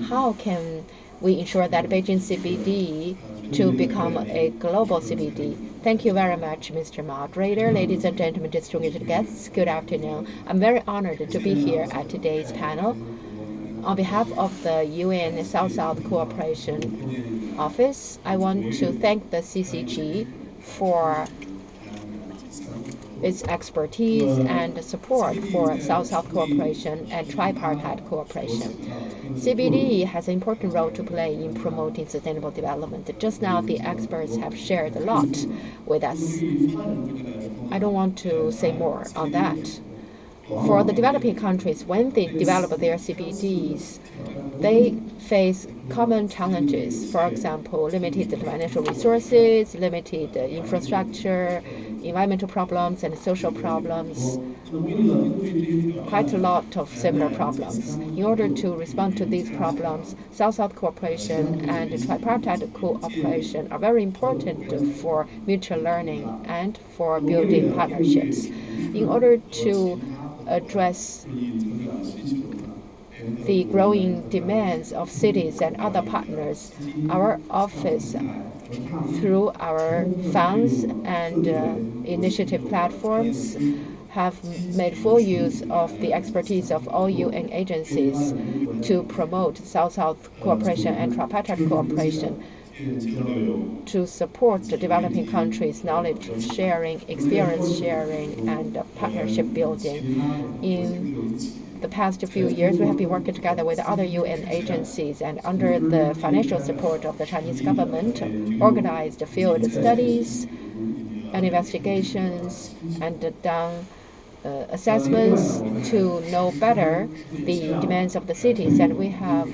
How can we ensure that Beijing CBD to become a global CBD? Thank you very much, Mr. Moderator. Ladies and gentlemen, distinguished guests, good afternoon. I'm very honored to be here at today's panel. On behalf of the UN South-South Cooperation Office, I want to thank the CCG for its expertise and support for South-South cooperation and tripartite cooperation. CBD has an important role to play in promoting sustainable development. Just now, the experts have shared a lot with us. I don't want to say more on that. For the developing countries, when they develop their CBDs, they face common challenges. For example, limited financial resources, limited infrastructure, environmental problems and social problems, quite a lot of similar problems. In order to respond to these problems, South-South cooperation and tripartite cooperation are very important for mutual learning and for building partnerships. In order to address the growing demands of cities and other partners, our office, through our funds and initiative platforms, have made full use of the expertise of all UN agencies to promote South-South cooperation and tripartite cooperation, to support the developing countries' knowledge sharing, experience sharing, and partnership building. In the past few years, we have been working together with other UN agencies and under the financial support of the Chinese government, organized field studies and investigations and done assessments to know better the demands of the cities. And we have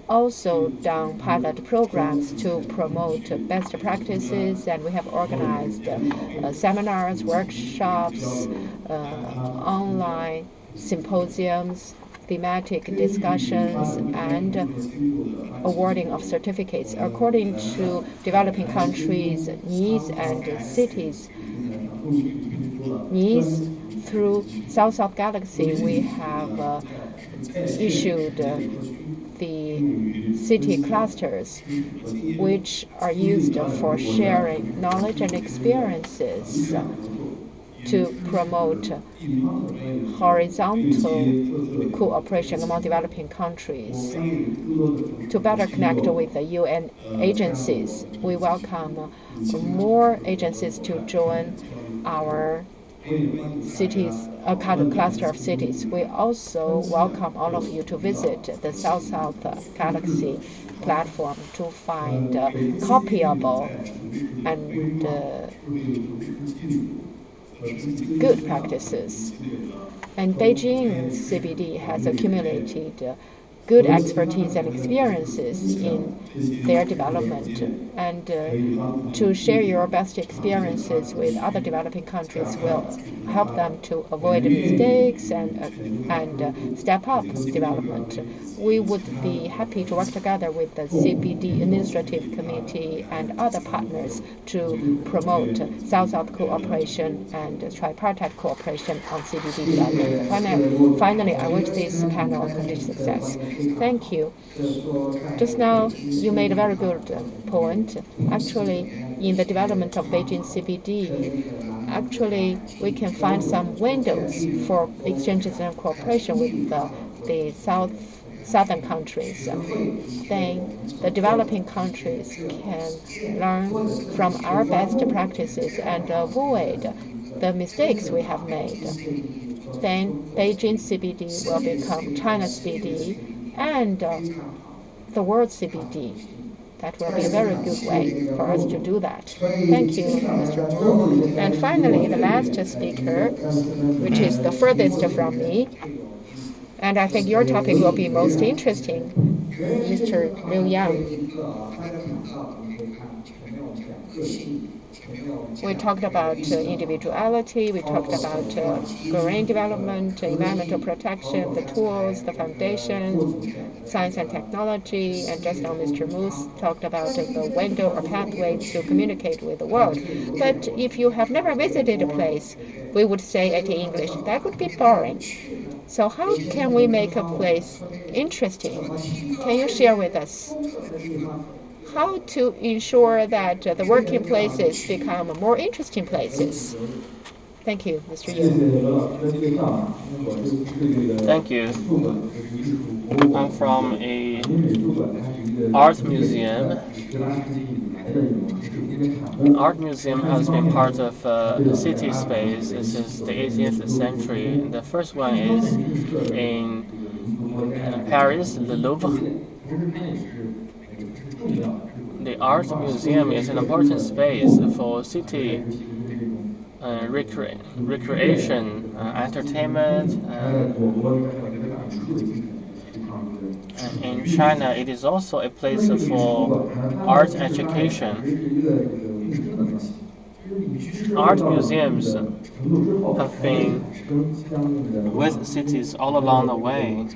also done pilot programs to promote best practices, and we have organized seminars, workshops, online symposiums, thematic discussions, and awarding of certificates according to developing countries' needs and cities' needs. Through South-South Galaxy, we have issued the city clusters, which are used for sharing knowledge and experiences to promote horizontal cooperation among developing countries. To better connect with the UN agencies, we welcome more agencies to join our cities, a cluster of cities. We also welcome all of you to visit the South-South Galaxy platform to find copyable and good practices. And Beijing CBD has accumulated good expertise and experiences in their development, and to share your best experiences with other developing countries will help them to avoid mistakes and step up development. We would be happy to work together with the CBD Administrative Committee and other partners to promote South-South cooperation and tripartite cooperation on CBD development. Finally, I wish this panel a continued success. Thank you. Just now, you made a very good point. Actually, in the development of Beijing CBD, actually, we can find some windows for exchanges and cooperation with the southern countries. Then the developing countries can learn from our best practices and avoid the mistakes we have made. Then Beijing CBD will become China CBD and the world CBD. That will be a very good way for us to do that. Thank you, Mr. Wu. And finally, the last speaker, which is the furthest from me, and I think your topic will be most interesting, Mr. Liu Yang. We talked about individuality, we talked about green development, environmental protection, the tools, the foundations, science and technology, and just now Mr. Moose talked about the window or pathway to communicate with the world. But if you have never visited a place, we would say it in English, that would be boring. So how can we make a place interesting? Can you share with us how to ensure that the working places become more interesting places? Thank you, Mr. Yu. Thank you. I'm from a art museum. Art museum has been part of city space since the 18th century. The first one is in Paris, the Louvre. The art museum is an important space for city recreation, entertainment. In China, it is also a place for art education. art museums have been with cities all along the way.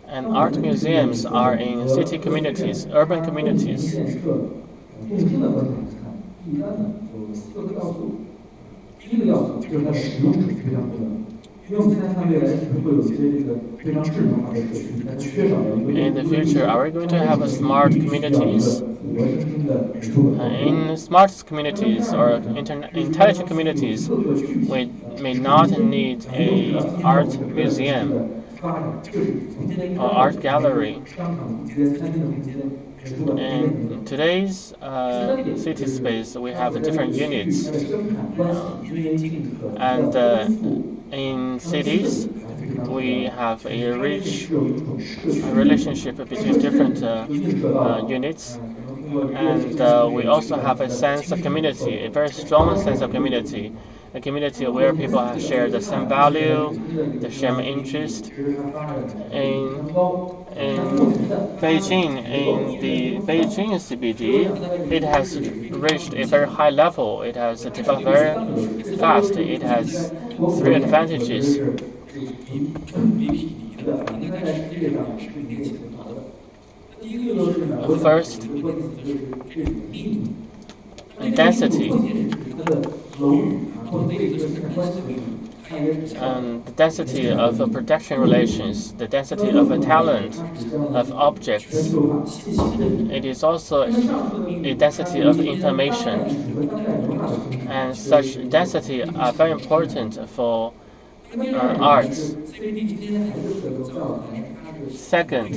And art museums are in city communities, urban communities. In the future, are we going to have smart communities? In smart communities or intelligent communities, we may not need an art museum or art gallery. In today's city space, we have different units. And in cities, we have a rich relationship between different units. And we also have a sense of community, a very strong sense of community. A community where people share the same value, the same interest. In Beijing, in the Beijing CBD, it has reached a very high level. It has developed very fast. It has three advantages. First, density. The density of production relations, the density of talent, of objects. It is also a density of information. And such density are very important for arts. Second,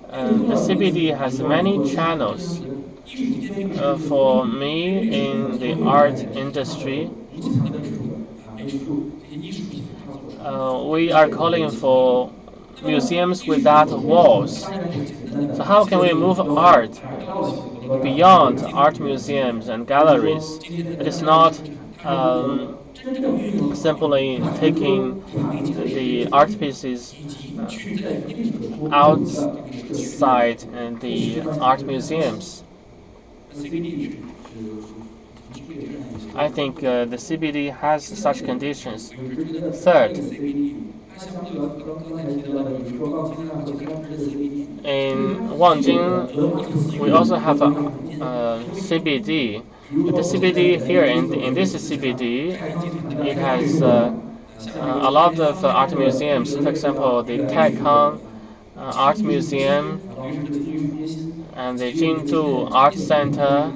the CBD has many channels. For me, in the art industry, we are calling for museums without walls. So how can we move art beyond art museums and galleries? It is not simply taking the art pieces outside the art museums. I think the CBD has such conditions. Third, in Wangjing, we also have a CBD. But the CBD here, in this CBD, it has a lot of art museums. For example, the Taikang Art Museum, and the Jinzhou Art Center,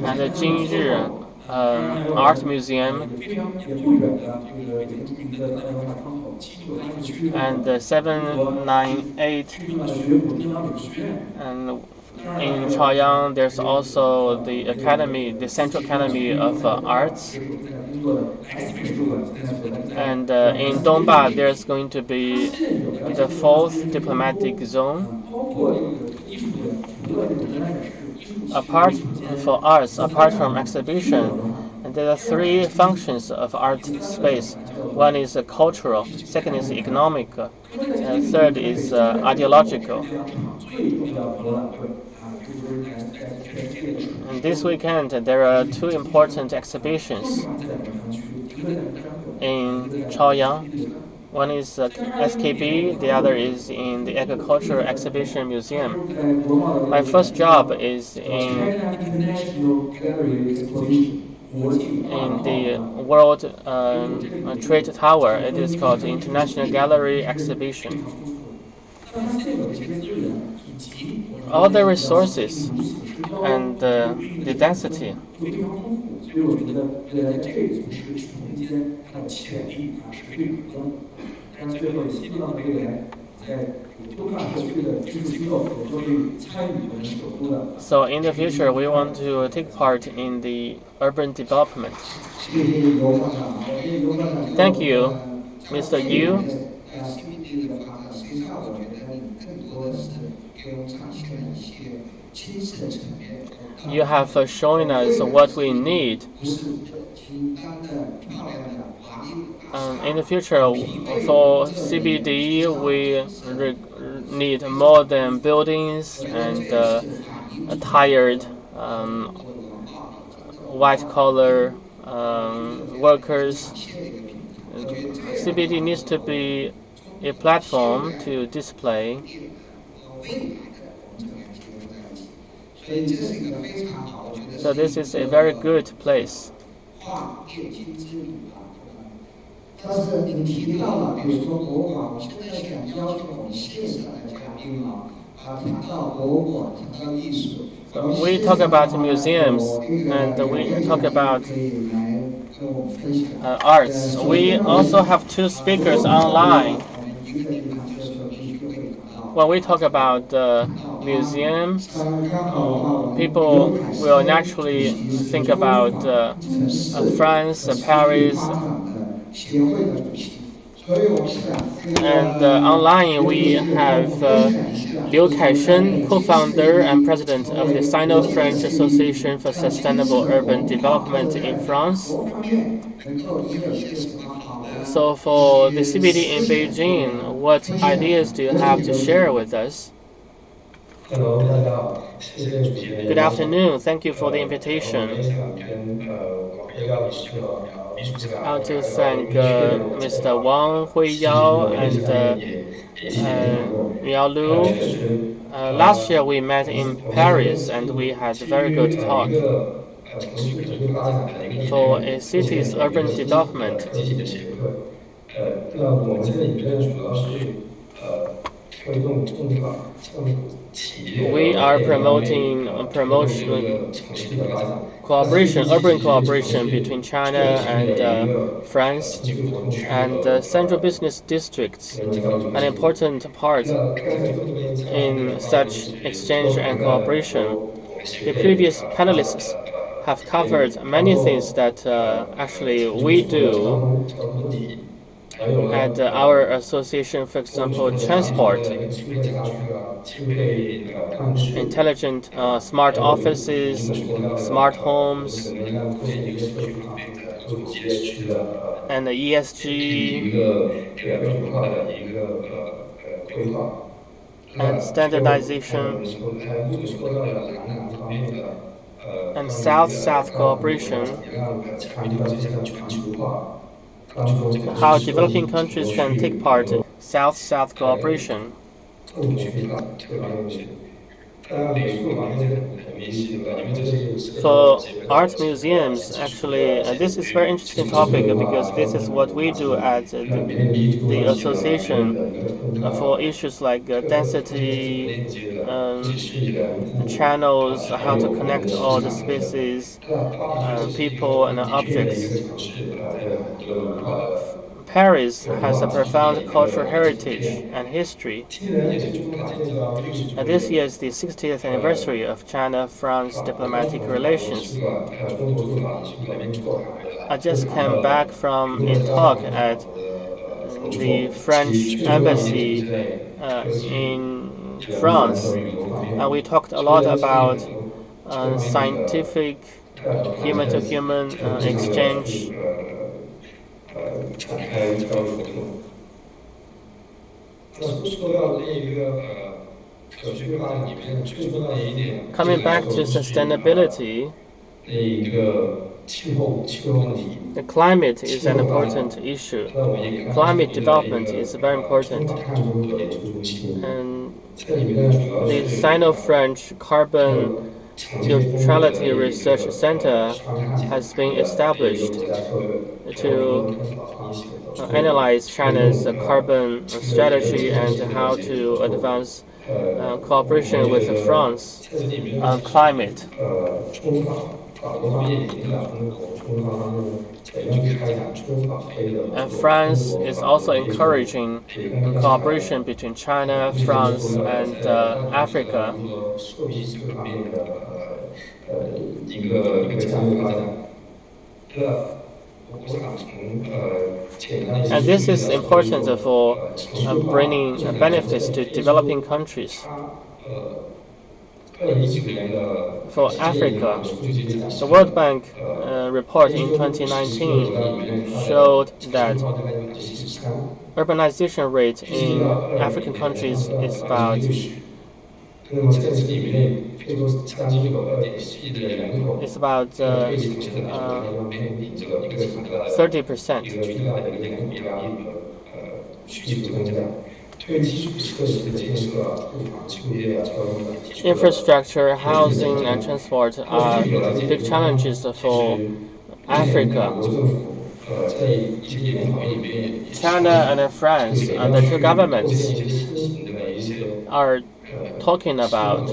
and the Jinzhi Art Museum, and the 798. And in Chaoyang, there's also the Academy, the Central Academy of Arts. And in Dongba, there's going to be the 4th diplomatic zone. Apart from exhibition, and there are three functions of art space. One is cultural, second is economic, and third is ideological. And this weekend, there are two important exhibitions in Chaoyang. One is SKB, the other is in the Agricultural Exhibition Museum. My first job is in the World Trade Tower. It is called the International Gallery Exhibition. All the resources and the density So in the future, we want to take part in the urban development. Thank you, Mr. Yu. You have shown us what we need. In the future, for CBD, we need more than buildings and tired white-collar workers. CBD needs to be a platform to display. So this is a very good place. 但是你提到了，比如说博物馆，我现在想邀请我们现场的嘉宾呢，谈到博物馆，谈到艺术。We talk about museums and we talk about arts. We also have two speakers online. When we talk about museums, people will naturally think about France, Paris, and online we have Liu Kaishen, co-founder and president of the Sino-French Association for Sustainable Urban Development in France. So for the CBD in Beijing, what ideas do you have to share with us? Hello, 大家好，谢谢主持人。 Good afternoon. Thank you for the invitation. 我想跟广飞邀请这个艺术家 I want to thank Mr. Wang Huiyao and Miao Lu. Last year we met in Paris and we had a very good talk. For a city's urban development, we are promoting cooperation, urban cooperation between China and France and central business districts, an important part in such exchange and cooperation. The previous panelists have covered many things that actually we do at our association, for example, transport, intelligent smart offices, smart homes, and the ESG and standardization and South-South cooperation, how developing countries can take part in South-South cooperation. For art museums, actually, this is a very interesting topic because this is what we do at the association for issues like density, channels, how to connect all the species, people, and objects. Paris has a profound cultural heritage and history. This year is the 60th anniversary of China-France diplomatic relations. I just came back from a talk at the French embassy in France, and we talked a lot about scientific human-to-human exchange. Coming back to sustainability, the climate is an important issue. Climate development is very important. And the Sino-French Carbon Neutrality Research Center has been established to analyze China's carbon strategy and how to advance cooperation with France on climate. And France is also encouraging cooperation between China, France, and Africa. And this is important for bringing benefits to developing countries. For Africa, the World Bank report in 2019 showed that urbanization rate in African countries is about 30%. Infrastructure, housing, and transport are big challenges for Africa. China and France, the two governments, are talking about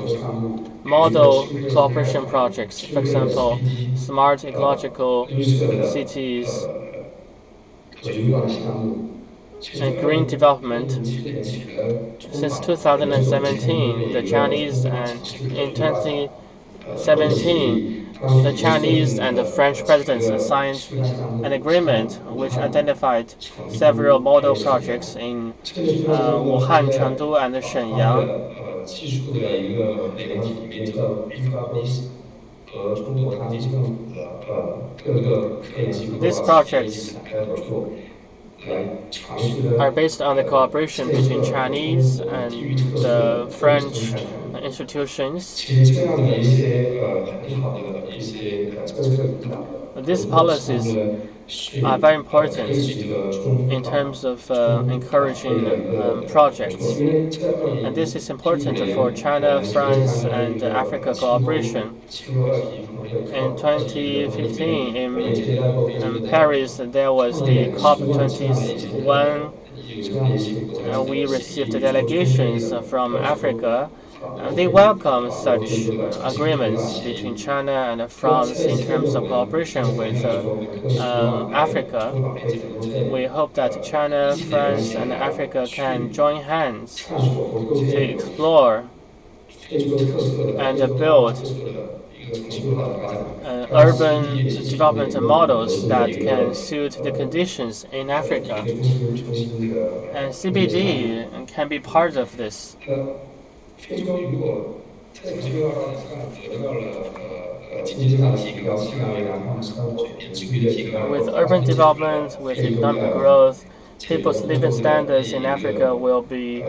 model cooperation projects, for example, smart ecological cities and green development. Since 2017, the Chinese and in 2017, the Chinese and the French presidents signed an agreement which identified several model projects in Wuhan, Chengdu, and Shenyang. These projects are based on the cooperation between Chinese and the French institutions. These policies are very important in terms of encouraging projects. And this is important for China, France, and Africa cooperation. In 2015, in Paris, there was the COP21. We received delegations from Africa. They welcome such agreements between China and France in terms of cooperation with Africa. We hope that China, France, and Africa can join hands to explore and build urban development models that can suit the conditions in Africa. And CBD can be part of this. With urban development, with economic growth, people's living standards in Africa will be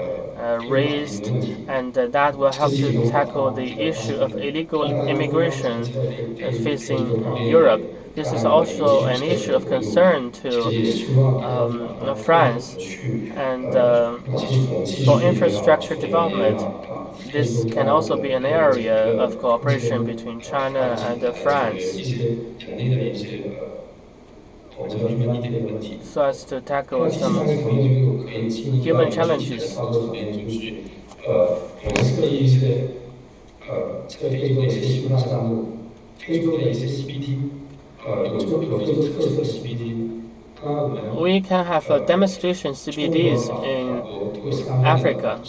raised, and that will help to tackle the issue of illegal immigration facing Europe. This is also an issue of concern to France, and for infrastructure development, this can also be an area of cooperation between China and France, so as to tackle some human challenges. We can have demonstration CBDs in Africa.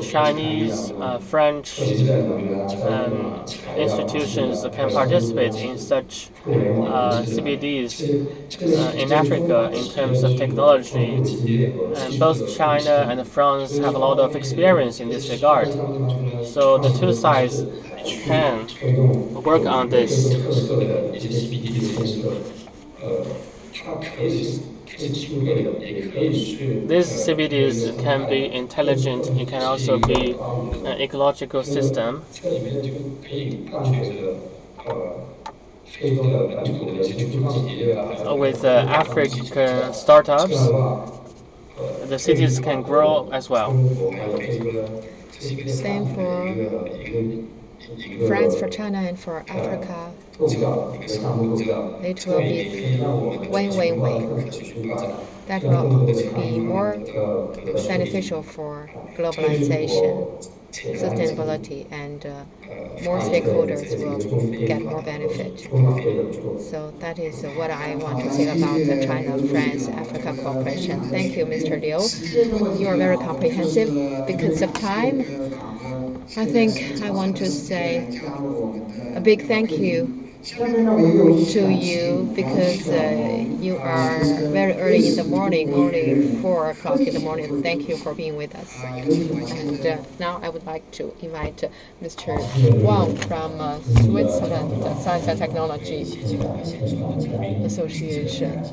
Chinese, French institutions can participate in such CBDs in Africa in terms of technology. And both China and France have a lot of experience in this regard. So the two sides can work on this. These CBDs can be intelligent. It can also be an ecological system. With African startups, the cities can grow as well. Same for France, for China, and for Africa. It will be win-win-win. That will be more beneficial for globalization, sustainability, and more stakeholders will get more benefit. So that is what I want to say about the China-France-Africa cooperation. Thank you, Mr. Liu. You are very comprehensive. Because of time, I think I want to say a big thank you to you because you are very early in the morning, only 4 o'clock in the morning. Thank you for being with us. And now I would like to invite Mr. Wang from Switzerland Science and Technology Association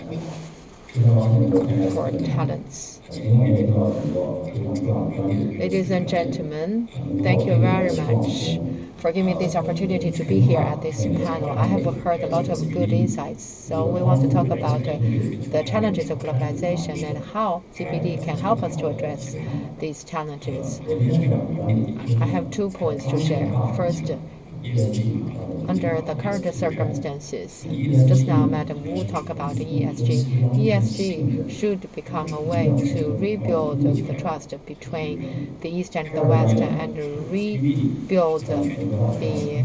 for Talents. Ladies and gentlemen, thank you very much for giving me this opportunity to be here at this panel. I have heard a lot of good insights. So we want to talk about the challenges of globalization and how CBD can help us to address these challenges. I have 2 points to share. First, under the current circumstances, just now Madam Wu talked about ESG. ESG should become a way to rebuild the trust between the East and the West and rebuild the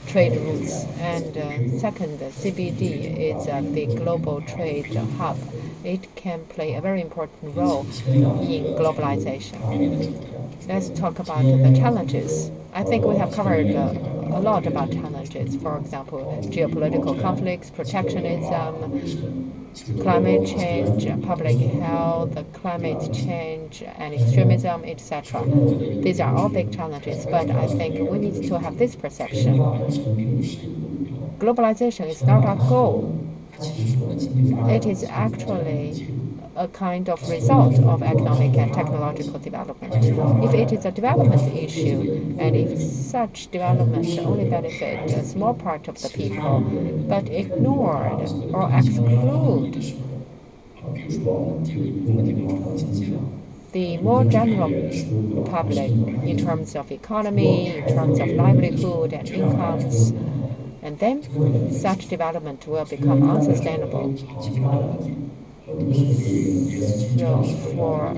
trade routes. And second, CBD is the global trade hub. It can play a very important role in globalization. Let's talk about the challenges. I think we have covered a lot about challenges. For example, geopolitical conflicts, protectionism, climate change, public health, climate change, and extremism, etc. These are all big challenges, but I think we need to have this perception. Globalization is not our goal. It is actually a kind of result of economic and technological development. If it is a development issue, and if such development only benefits a small part of the people, but ignored or exclude the more general public in terms of economy, in terms of livelihood and incomes, and then such development will become unsustainable. So for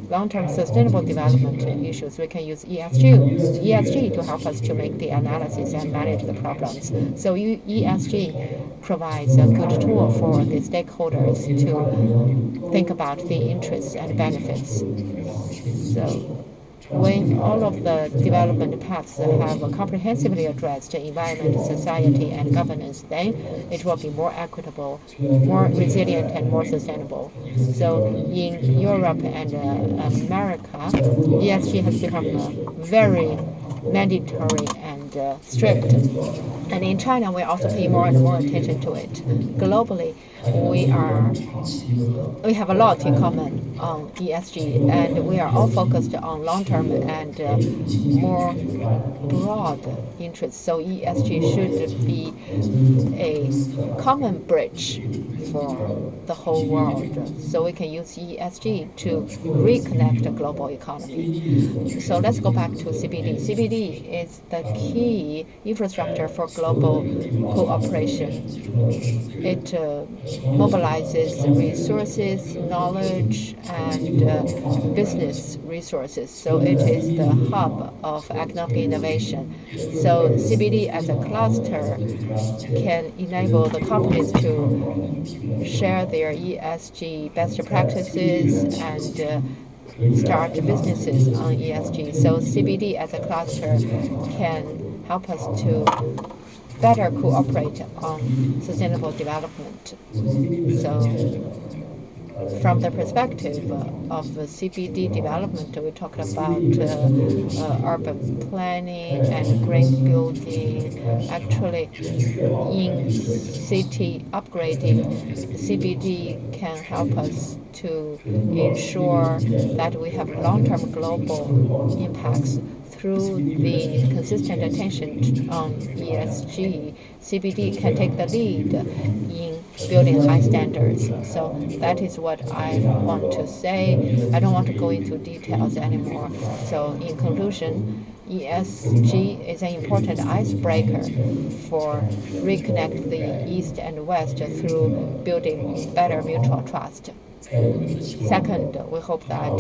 long-term sustainable development issues, we can use ESG to help us to make the analysis and manage the problems. So ESG provides a good tool for the stakeholders to think about the interests and benefits. So when all of the development paths have comprehensively addressed environment, society, and governance, then it will be more equitable, more resilient, and more sustainable. So in Europe and America, ESG has become very mandatory and strict. And in China, we also pay more and more attention to it. Globally, we have a lot in common on ESG, and we are all focused on long-term and more broad interests. So ESG should be a common bridge for the whole world. So we can use ESG to reconnect the global economy. So let's go back to CBD. CBD is the key infrastructure for global cooperation. It mobilizes resources, knowledge, and business resources. So it is the hub of economic innovation. So CBD as a cluster can enable the companies to share their ESG best practices and start businesses on ESG. So CBD as a cluster can help us to better cooperate on sustainable development. So from the perspective of CBD development, we talked about urban planning and green building. Actually, in city upgrading, CBD can help us to ensure that we have long-term global impacts through the consistent attention on ESG. CBD can take the lead in building high standards. So that is what I want to say. I don't want to go into details anymore. So in conclusion, ESG is an important icebreaker for reconnect the East and West through building better mutual trust. Second, we hope that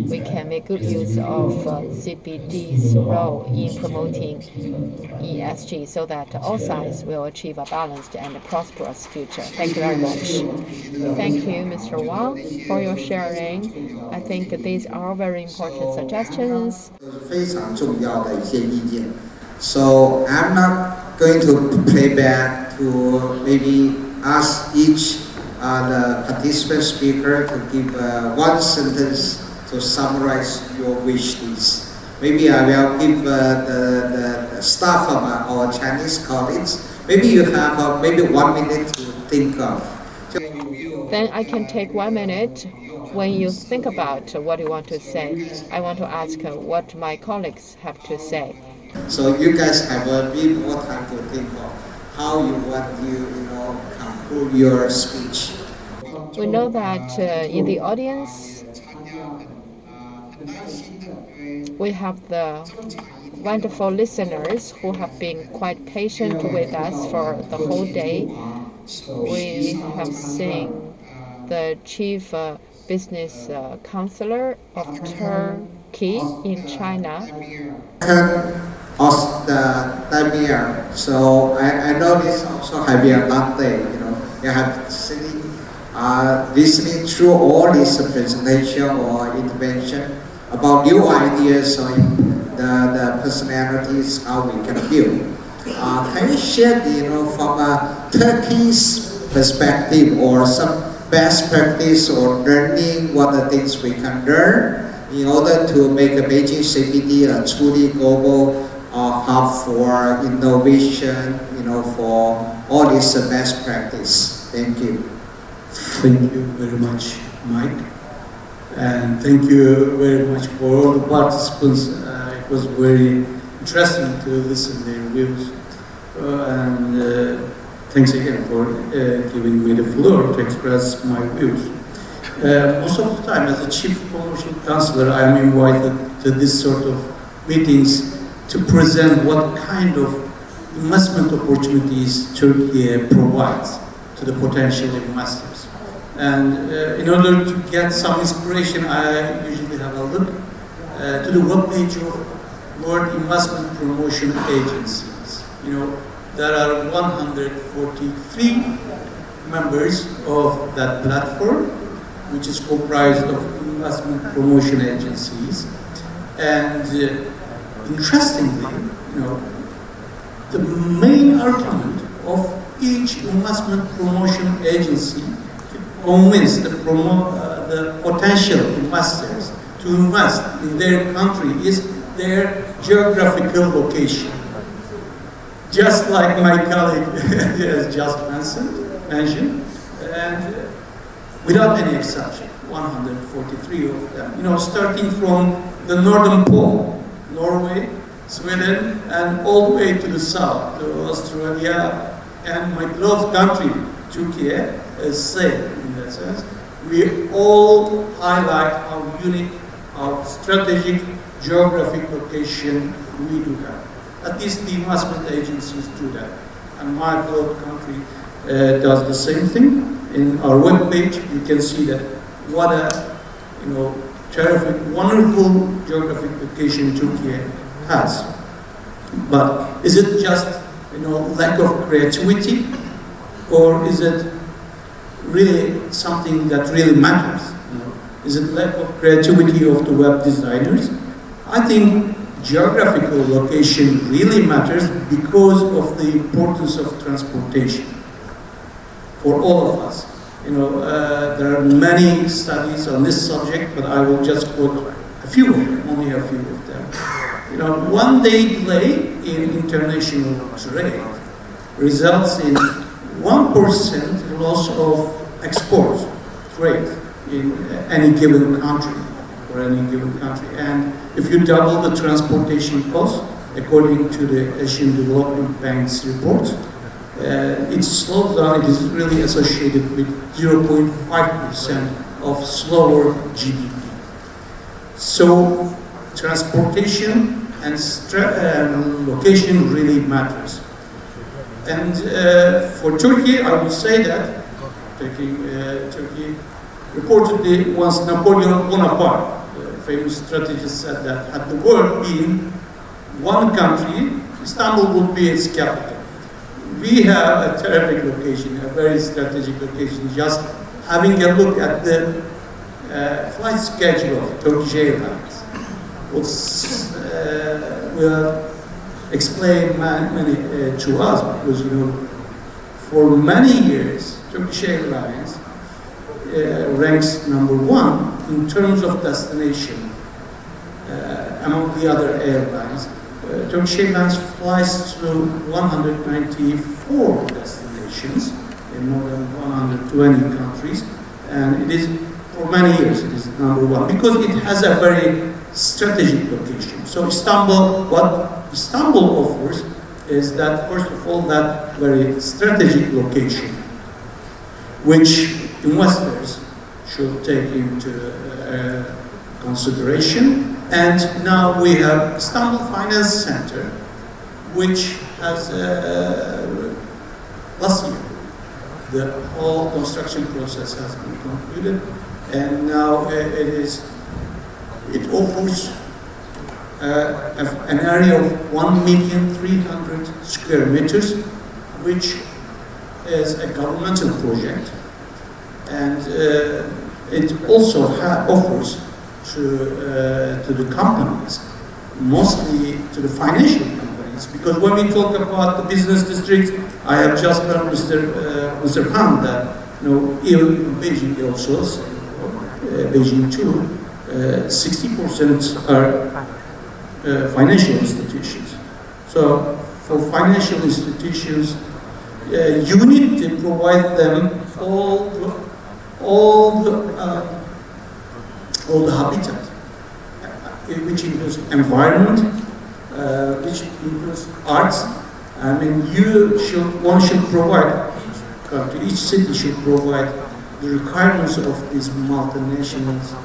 we can make good use of CBD's role in promoting ESG so that all sides will achieve a balanced and prosperous future. Thank you very much. Thank you, Mr. Wang, for your sharing. I think these are very important suggestions. 非常重要的一些意见. So I'm not going to play back to maybe ask each the participant speaker to give one sentence to summarize your wish list. Maybe I will give the staff of our Chinese colleagues. Maybe you have maybe 1 minute to think of. Then I can take 1 minute. When you think about what you want to say, I want to ask what my colleagues have to say. So you guys have a bit more time to think of how you want to, conclude your speech. We know that in the audience, we have the wonderful listeners who have been quite patient with us for the whole day. We have seen the chief business counselor of Turkey in China. Of the Damir. So I know this also have been a long day. You have sitting, listening through all this presentation or intervention about new ideas or the personalities, how we can build. Can you share, from a Turkey's perspective or some best practice or learning what the things we can learn in order to make a Beijing CBD a truly global hub for innovation, for all this best practice. Thank you. Thank you very much, Mike. And thank you very much for all the participants. It was very interesting to listen to their views. And thanks again for giving me the floor to express my views. Most of the time, as a chief commercial counselor, I am invited to this sort of meetings to present what kind of investment opportunities Turkey provides to the potential investors. And in order to get some inspiration, I usually have a look to the webpage of World Investment Promotion Agencies. There are 143 members of that platform, which is comprised of investment promotion agencies. And interestingly, the main argument of each investment promotion agency to convince the potential investors to invest in their country is their geographical location. Just like my colleague has just mentioned, and without any exception, 143 of them. Starting from the northern pole, Norway, Sweden, and all the way to the south, to Australia, and my beloved country, Turkey, is same in that sense. We all highlight how unique, how strategic geographic location we do have. At least the investment agencies do that. And my beloved country does the same thing. In our webpage, you can see that what a terrific, wonderful geographic location Turkey has. But is it just lack of creativity, or is it really something that really matters? Is it lack of creativity of the web designers? I think geographical location really matters because of the importance of transportation for all of us. There are many studies on this subject, but I will just quote a few of them, only a few of them. 1 day delay in international trade results in 1% loss of export trade in any given country, for any given country. And if you double the transportation cost, according to the Asian Development Bank's report, it slows down. It is really associated with 0.5% of slower GDP. So transportation and location really matters. And for Turkey, I would say that Turkey reportedly once Napoleon Bonaparte, the famous strategist, said that had the world been one country, Istanbul would be its capital. We have a terrific location, a very strategic location. Just having a look at the flight schedule of Turkish Airlines will explain many to us, because For many years, Turkish Airlines ranks #1 in terms of destination among the other airlines. Turkish Airlines flies to 194 destinations in more than 120 countries, and it is, for many years, it is #1 because it has a very strategic location. So Istanbul, what Istanbul offers is that, first of all, that very strategic location, which investors should take into consideration. And now we have Istanbul Finance Center, which has last year the whole construction process has been concluded, and now it offers an area of 1,300,000 square meters, which is a governmental project, and it also offers to the companies, mostly to the financial companies, because when we talk about the business district, I have just heard Mr. Han that even in Beijing also, Beijing too, 60% are financial institutions. So for financial institutions, you need to provide them all the habitat, which includes environment, which includes arts. I mean, one should provide, each city should provide the requirements of these multinationals,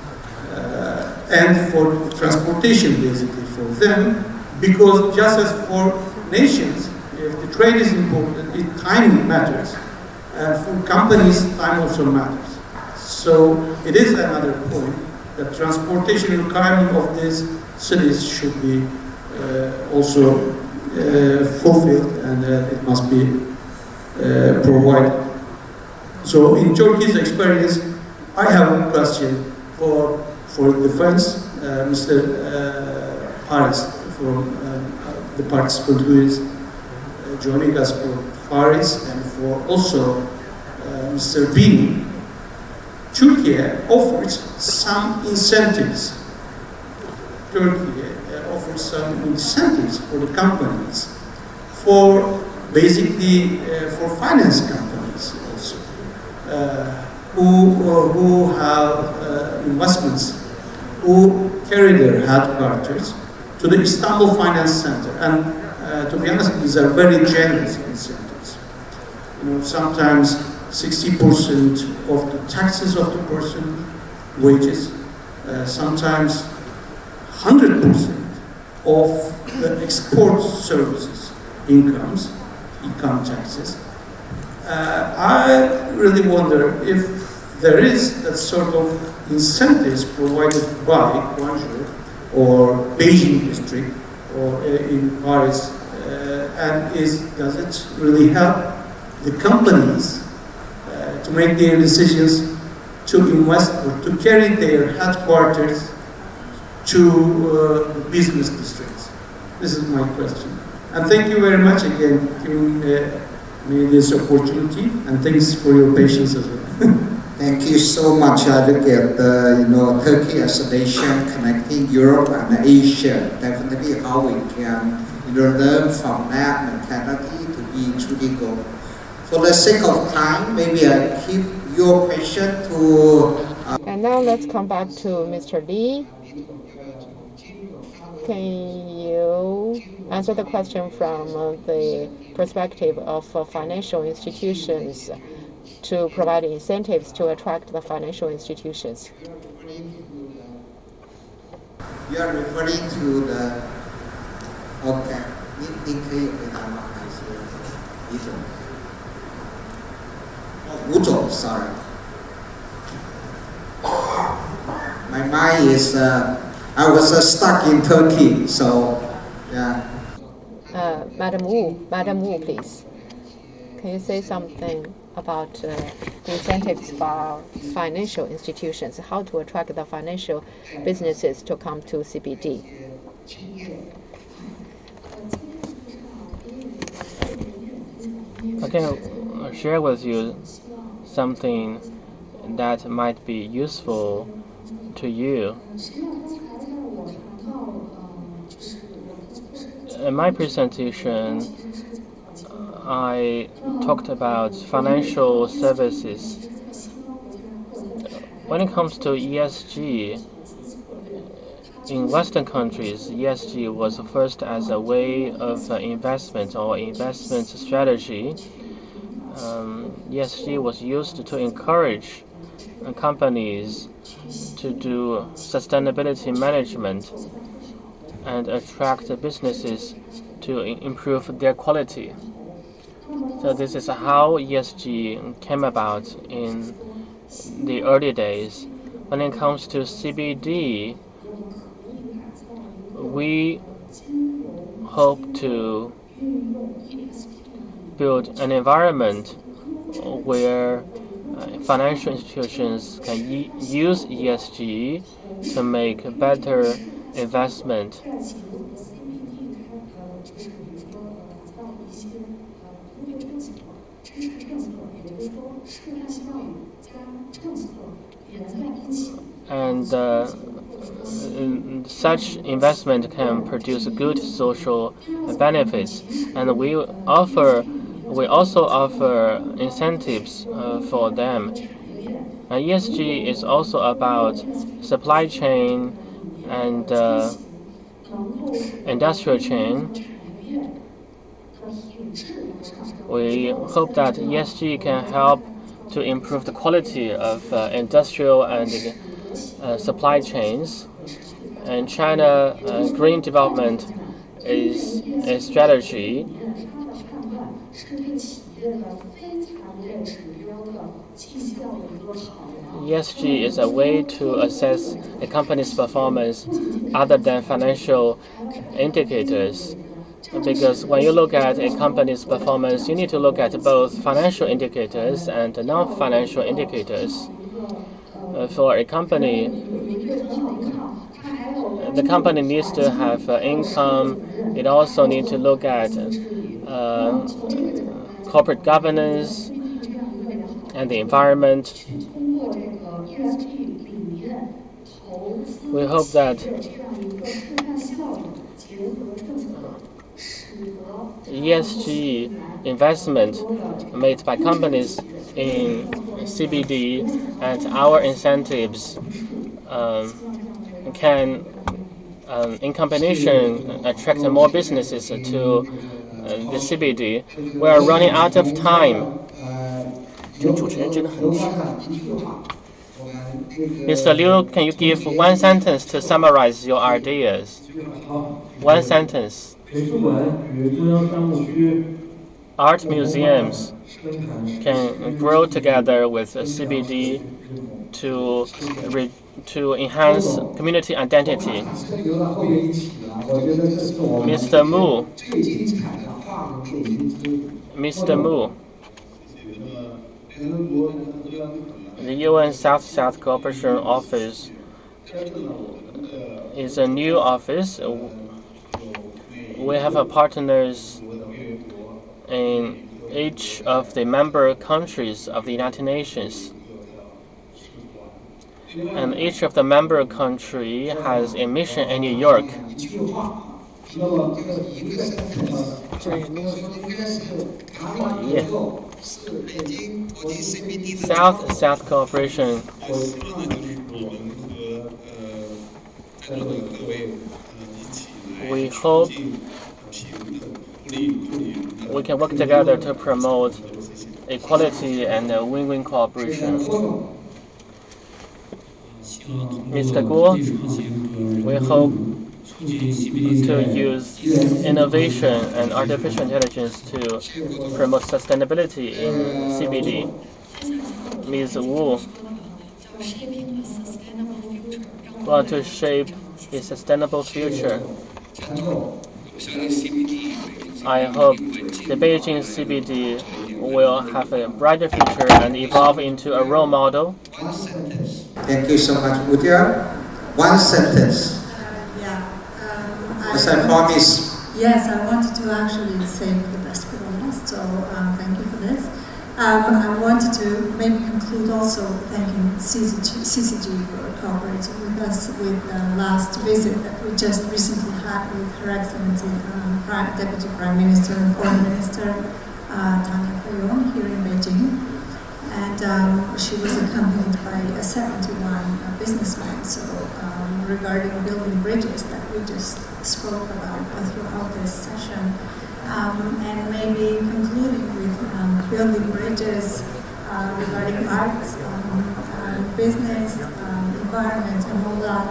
and for transportation basically for them, because just as for nations, if the trade is important, time matters, and for companies, time also matters. So it is another point that transportation requirement of these cities should be also fulfilled, and it must be provided. So in Turkey's experience, I have a question for defense, Mr. Paris, from the participant who is joining us for Paris, and for also Mr. Bin. Turkey offers some incentives. Turkey offers some incentives for the companies, for basically for finance companies also, who have investments, who carry their headquarters to the Istanbul Finance Center. And to be honest, these are very generous incentives. Sometimes 60% of the taxes of the person, wages, sometimes 100% of the export services income taxes. I really wonder if there is that sort of incentives provided by Guangzhou or Beijing district or in Paris, and does it really help the companies to make their decisions to invest or to carry their headquarters to business districts? This is my question. And thank you very much again for giving me this opportunity, and thanks for your patience as well. Thank you so much. I look at Turkey as a nation connecting Europe and Asia. Definitely how we can learn from that mentality to be truly global. For the sake of time, maybe I keep your question to... And now let's come back to Mr. Li. Can you answer the question from the perspective of financial institutions to provide incentives to attract the financial institutions? You are referring to the... Okay. 您可以回答吗？还是李总？吴总 sorry. My mind is, I was stuck in Turkey, so, yeah. Madam Wu, please. Can you say something about the incentives for financial institutions, how to attract the financial businesses to come to CBD? Okay, share with you something that might be useful to you. In my presentation, I talked about financial services. When it comes to ESG, in Western countries, ESG was first as a way of investment or investment strategy. ESG was used to encourage companies to do sustainability management and attract businesses to improve their quality. So this is how ESG came about in the early days. When it comes to CBD, we hope to build an environment where financial institutions can use ESG to make better investment. And such investment can produce good social benefits. And we also offer incentives for them. ESG is also about supply chain and industrial chain. We hope that ESG can help to improve the quality of industrial and supply chains. And China green development is a strategy. ESG is a way to assess a company's performance other than financial indicators. Because when you look at a company's performance, you need to look at both financial indicators and non-financial indicators. For a company, the company needs to have income. It also needs to look at corporate governance and the environment. We hope that ESG investment made by companies in CBD and our incentives can, in combination, attract more businesses to the CBD. We are running out of time. Mr. Liu, can you give one sentence to summarize your ideas? One sentence. Art museums can grow together with CBD to enhance community identity. Mr. Mu, the UN South-South Cooperation Office is a new office. We have partners in each of the member countries of the United Nations. And each of the member country has a mission in New York. South-South cooperation. We hope we can work together to promote equality and win-win cooperation. Mr. Guo, we hope to use innovation and artificial intelligence to promote sustainability in CBD. Ms. Wu want to shape a sustainable future. I hope the Beijing CBD will have a brighter future and evolve into a role model. Thank you so much, Wuxi. One sentence. As I promised. Yes, I wanted to actually save the best for the last, so thank you for this. I wanted to maybe conclude also thanking CCG for cooperating with us with the last visit that we just recently had with Her Excellency Deputy Prime Minister and Foreign Minister Tanya Fayon here in Beijing. And she was accompanied by 71 businessmen. So regarding building bridges that we just spoke about throughout this session, and maybe concluding with building bridges regarding arts, business, environment, and all that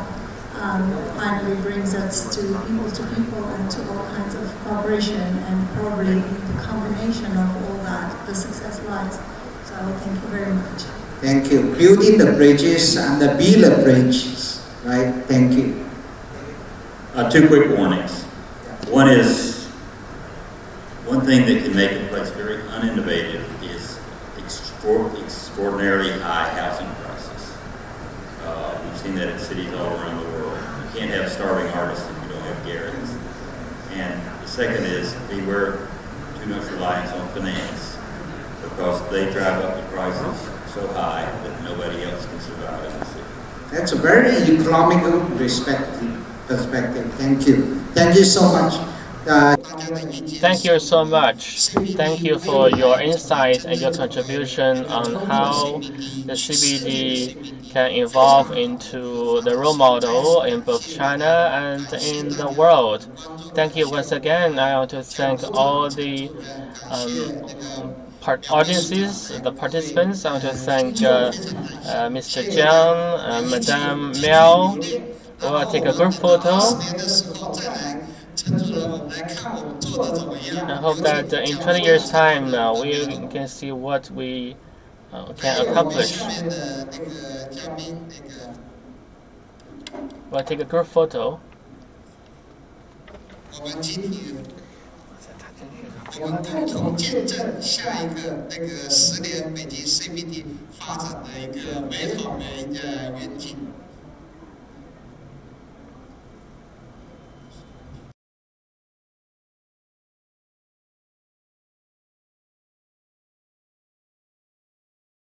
finally brings us to people and to all kinds of cooperation, and probably in the combination of all that, the success lies. So thank you very much. Thank you. Building the bridges and the build the bridges, right? Thank you. Two quick warnings. One is, one thing that can make a place very uninnovative is extraordinarily high housing prices. We've seen that in cities all around the world. You can't have starving artists if you don't have garrets. And the second is, beware too much reliance on finance, because they drive up the prices so high that nobody else can survive in the city. That's a very economical perspective. Thank you. Thank you so much. Thank you so much. Thank you for your insight and your contribution on how the CBD can evolve into the role model in both China and in the world. Thank you once again. I want to thank all the audiences, the participants. I want to thank Mr. Jiang, Madame Miao. We'll take a group photo. I hope that in 20 years' time, we can see what we can accomplish. We'll take a group photo. 我们共同见证下一个10年北京 CBD 发展的一个美好的愿景。